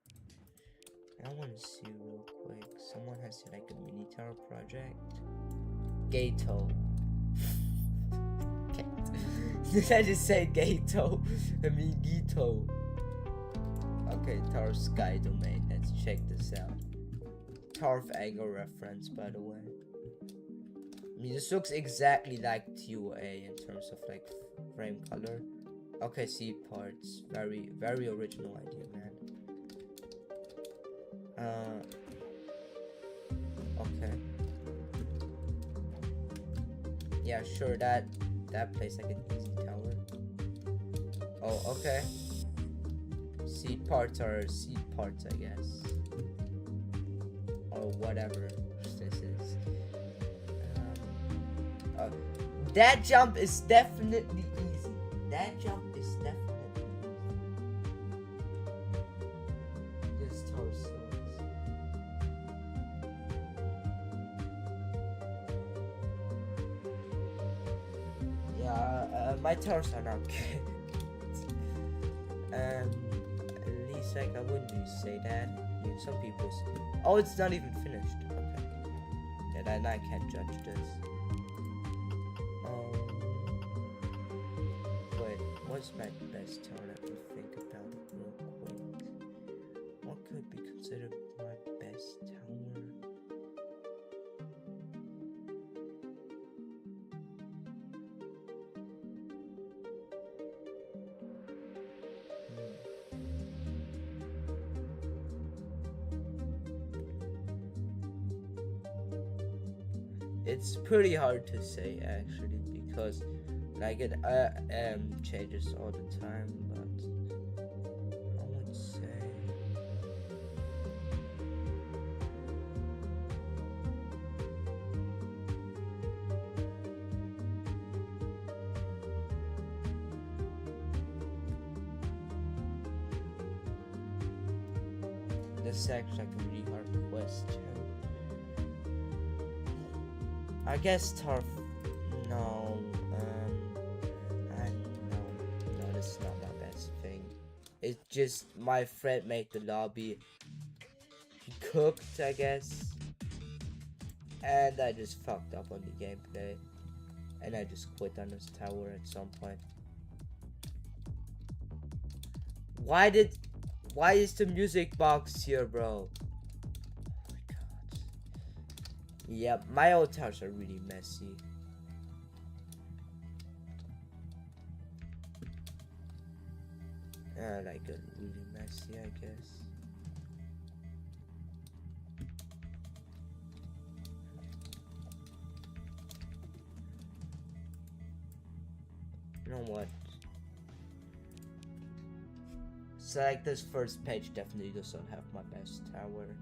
I want to see real quick. Someone has like a mini tower project. Gato. Did I just say Gato? I mean Gito. Okay, Tower Sky Domain. Let's check this out. Tower of Anger reference, by the way. I mean, this looks exactly like TOA in terms of like frame color. Okay, see parts. Very, very original idea, man. Okay. Yeah, sure, that plays like an easy tower. Oh, okay. Seed parts are seed parts, I guess. Or whatever this is. That jump is definitely easy. That jump is definitely easy. This tower sucks. My towers are not good. At least like I wouldn't really say that. I mean, some people's. Oh, it's not even finished. Okay. Yeah, then I can't judge this. Wait, what's my best tower? Let me think about it real quick. What could be considered my best tower? It's pretty hard to say actually, because like it changes all the time, but I would say this is actually like a really hard question. I guess Tarf. No, no, this is not my best thing. It's just my friend made the lobby. He cooked, I guess, and I just fucked up on the gameplay, and I just quit on this tower at some point. Why is the music box here, bro? Yeah, my old towers are really messy. Like really messy, I guess. You know what? So like this first page definitely doesn't have my best tower.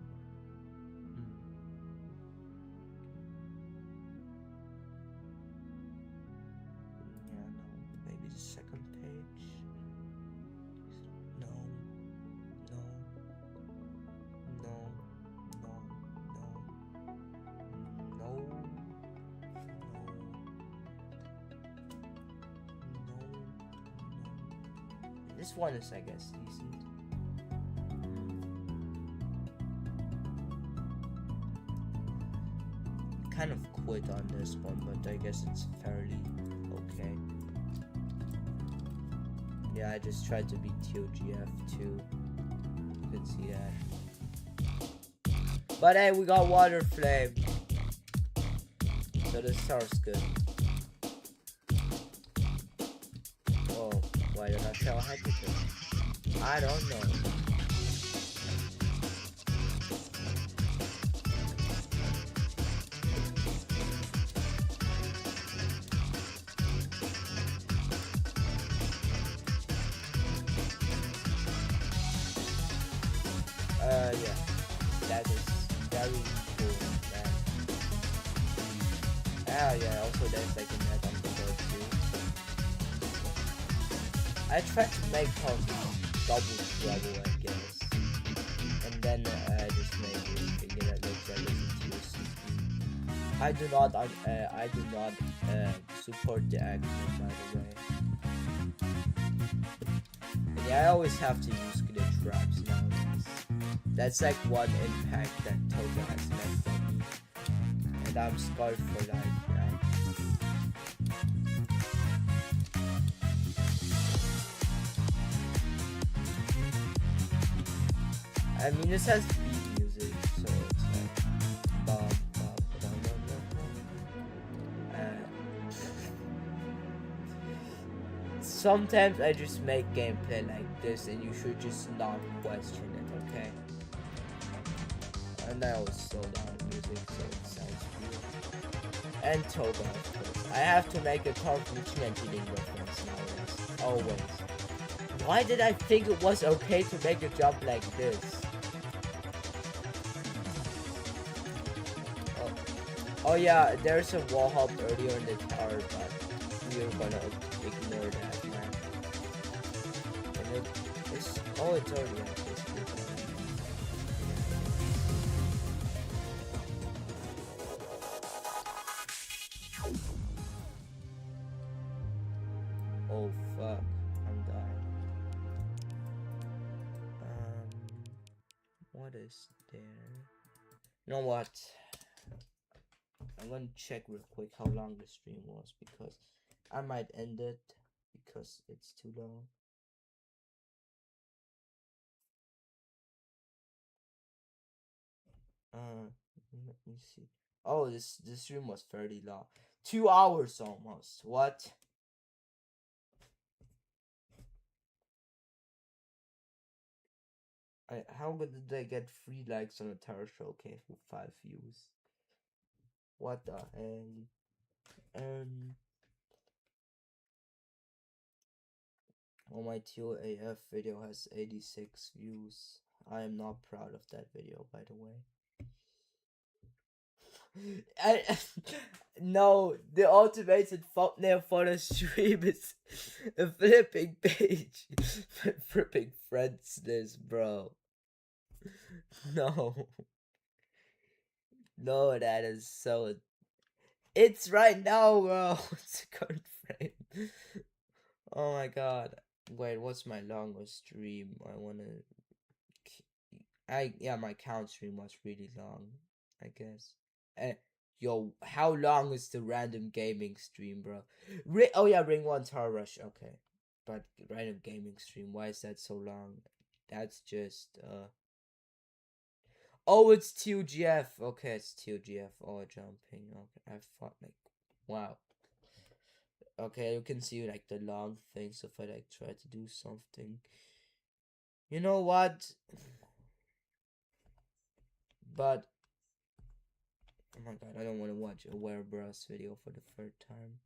This one is, I guess, decent. kind of quit on this one, but I guess it's fairly okay. Yeah, I just tried to beat TOGF too. You can see that. But hey, we got Water Flame. So this starts good. Oh, why did I tell Hector? I don't know. Yeah, that is very cool, man. Ah, yeah, also there's like a net on the board too. I tried to make her double trouble, I guess. And then I just made it figure that looks like it's TOC. I do not support the action, by the way. And yeah, I always have to use glitch traps nowadays. That's like one impact that Togah has left on me. And I'm scarred for life now. I mean, this has beat music, so it's like bum, bum, bum, bum, bum. Sometimes I just make gameplay like this, and you should just not question it, okay? And I always slow down music so it sounds real. And Togah, of course. I have to make a reaching and cheating reference nowadays. Always. Why did I think it was okay to make a jump like this? Oh yeah, there's a wall hop earlier in the tower, but we're gonna ignore that, man. And it's already at this point. Oh fuck, I'm dying. What is there? You know what? I'm gonna check real quick how long the stream was, because I might end it because it's too long. Let me see. Oh, this stream was fairly long. 2 hours almost. What? How good did I get 3 likes on a Tower Showcase with 5 views? What the hell? Oh, my TOAF video has 86 views. I am not proud of that video, by the way. No, the automated thumbnail for the stream is a flipping page. Flipping friends this, bro. No. No, that is so... It's right now, bro. It's a current frame. Oh my god. Wait, what's my longest stream? Yeah, my count stream was really long, I guess. Yo, how long is the random gaming stream, bro? Oh yeah, Ring 1 Tower Rush, okay. But random gaming stream, why is that so long? That's just, Oh, it's TOGF. Okay, it's TOGF. Oh, jumping. Okay, I thought, like, wow. Okay, you can see, like, the long things if I, like, try to do something. You know what? But oh my god, I don't want to watch a Werebros video for the 3rd time.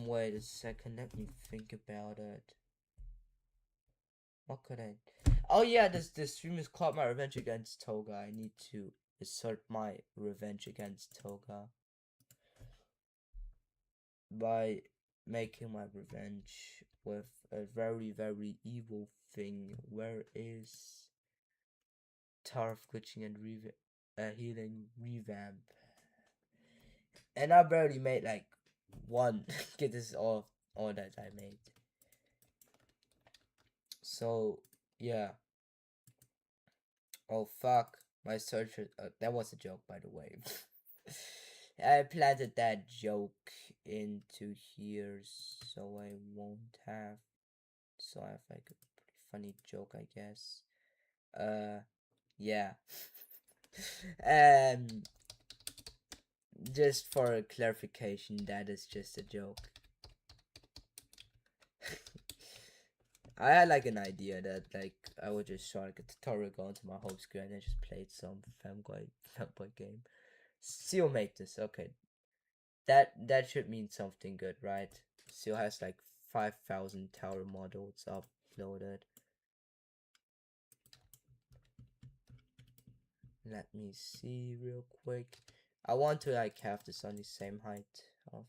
Wait a second, let me think about it. What could I... Oh yeah, this stream is called My Revenge Against Togah. I need to assert my revenge against Togah by making my revenge with a very, very evil thing. Where is Tarf glitching and healing revamp? And I barely made like one. Get this off. all that I made. So yeah. Oh fuck, my searcher. That was a joke, by the way. I planted that joke into here, so I won't have. So I have like a pretty funny joke, I guess. Yeah. um, just for clarification, that is just a joke. I had like an idea that like I would just show like a tutorial go into my home screen and just played some fanboy game. Still make this, okay. That should mean something good, right? Still has like 5,000 tower models uploaded. Let me see real quick. I want to like have this on the same height of.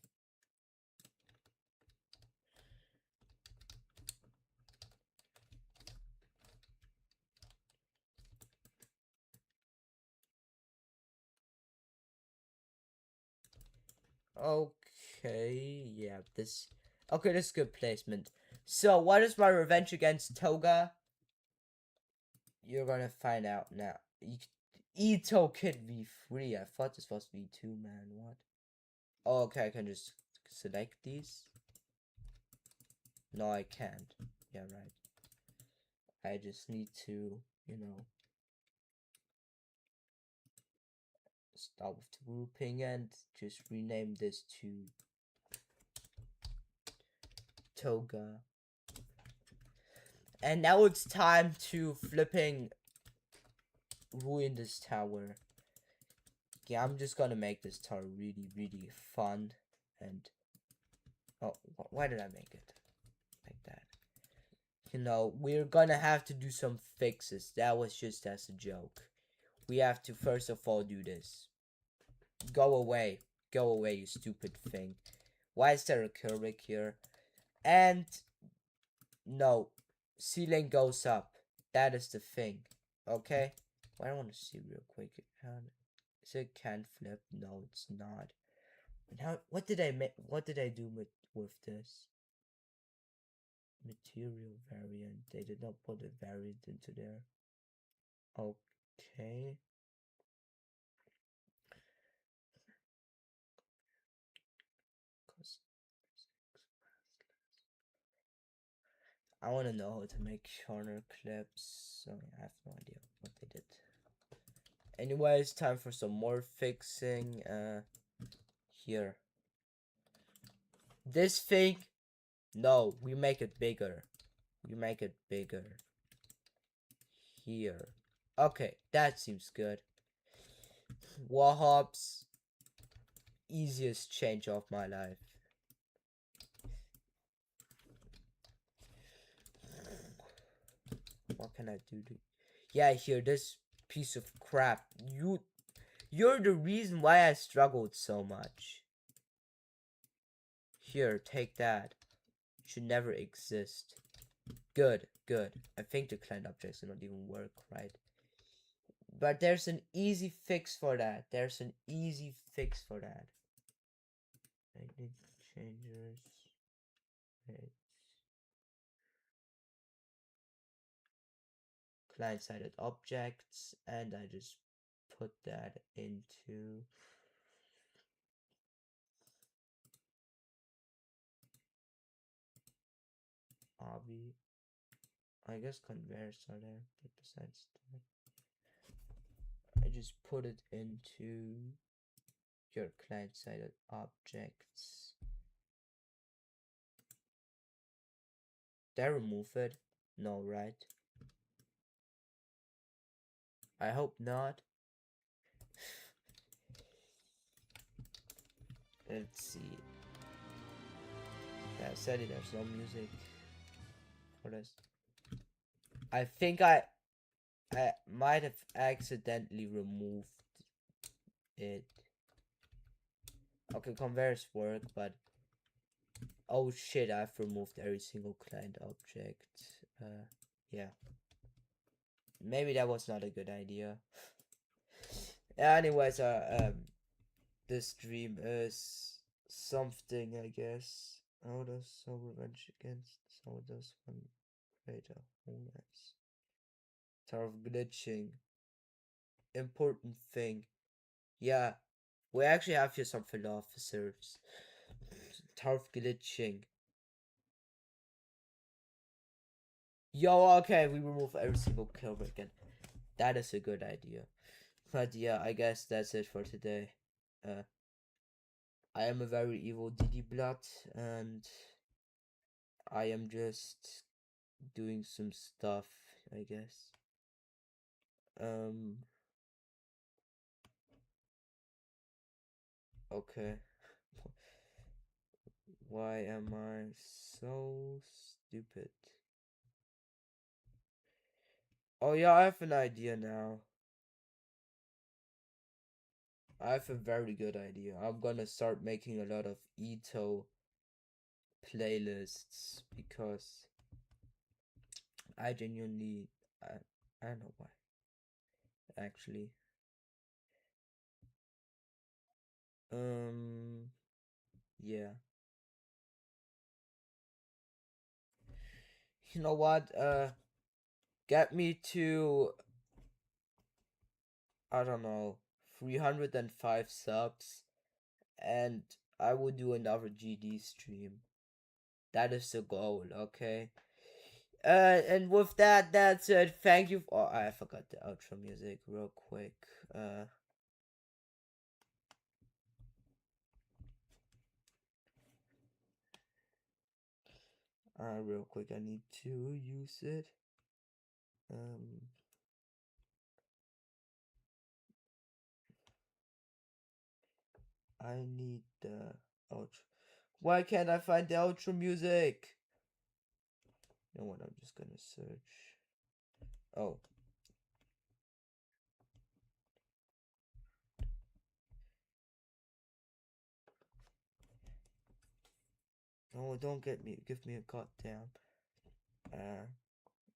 Okay, yeah, this. Okay, this is good placement. So, what is my revenge against Togah? You're gonna find out now. Ito Kid V3. I thought this was V2, man. What? Oh, okay, I can just select these. No, I can't. Yeah, right. I just need to, start with the grouping and just rename this to Togah. And now it's time to flipping ruin this tower. Yeah, I'm just gonna make this tower really, really fun. And oh, why did I make it like that? We're gonna have to do some fixes. That was just as a joke. We have to first of all do this. Go away. Go away, you stupid thing. Why is there a curvic here? And no, ceiling goes up. That is the thing. Okay? Well, I want to see real quick. Is it can flip? No, it's not. Now, what did I make? What did I do with this? Material variant. They did not put a variant into there. Okay. I want to know how to make corner clips. So I have no idea what they did. Anyways, time for some more fixing. Here. This thing. No, we make it bigger. We make it bigger. Here. Okay, that seems good. Wall hops. Easiest change of my life. What can I do? Yeah, here, this piece of crap. You're the reason why I struggled so much. Here, take that. Should never exist. Good, good. I think the client objects do not even work, right? But there's an easy fix for that. There's an easy fix for that. Lightning changers. Wait. Client-sided objects, and I just put that into obby. I guess conveyors are there, but besides that, I just put it into your client-sided objects. Did I remove it? No, right? I hope not. Let's see. Yeah, sadly there's no music for this. I think I might have accidentally removed it. Okay, conveyors work, but oh shit, I've removed every single client object. Yeah. Maybe that was not a good idea. Anyways, this stream is something, I guess. How does some revenge against how does one create a wholeness? Tower of glitching. Important thing. Yeah, we actually have here some philosophers. Tower of glitching. Yo, okay, we remove every single kill again. That is a good idea. But yeah, I guess that's it for today. Uh, I am a very evil DD Blood, and I am just doing some stuff, I guess. Okay. Why am I so stupid? Oh yeah, I have an idea now. I have a very good idea. I'm gonna start making a lot of Ito playlists because I genuinely I don't know why actually. Yeah. You know what? Get me to I don't know 305 subs, and I will do another GD stream. That is the goal. Okay. And with that, that's it. Thank you. Oh, I forgot the outro music real quick. Real quick, I need to use it. I need the outro. Why can't I find the outro music? You know what? I'm just gonna search. Oh. No, don't give me a goddamn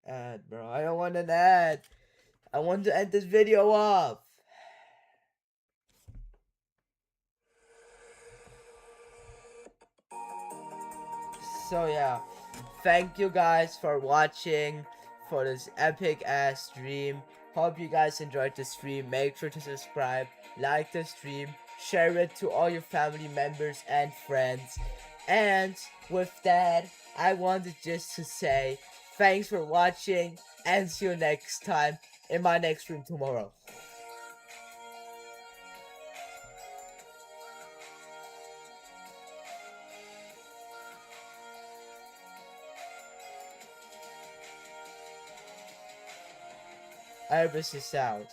ad, bro. I don't want an ad. I want to end this video off. So yeah, thank you guys for watching for this epic ass stream. Hope you guys enjoyed the stream. Make sure to subscribe, like the stream, share it to all your family members and friends. And with that, I wanted just to say thanks for watching and see you next time in my next stream tomorrow. Ibis is out.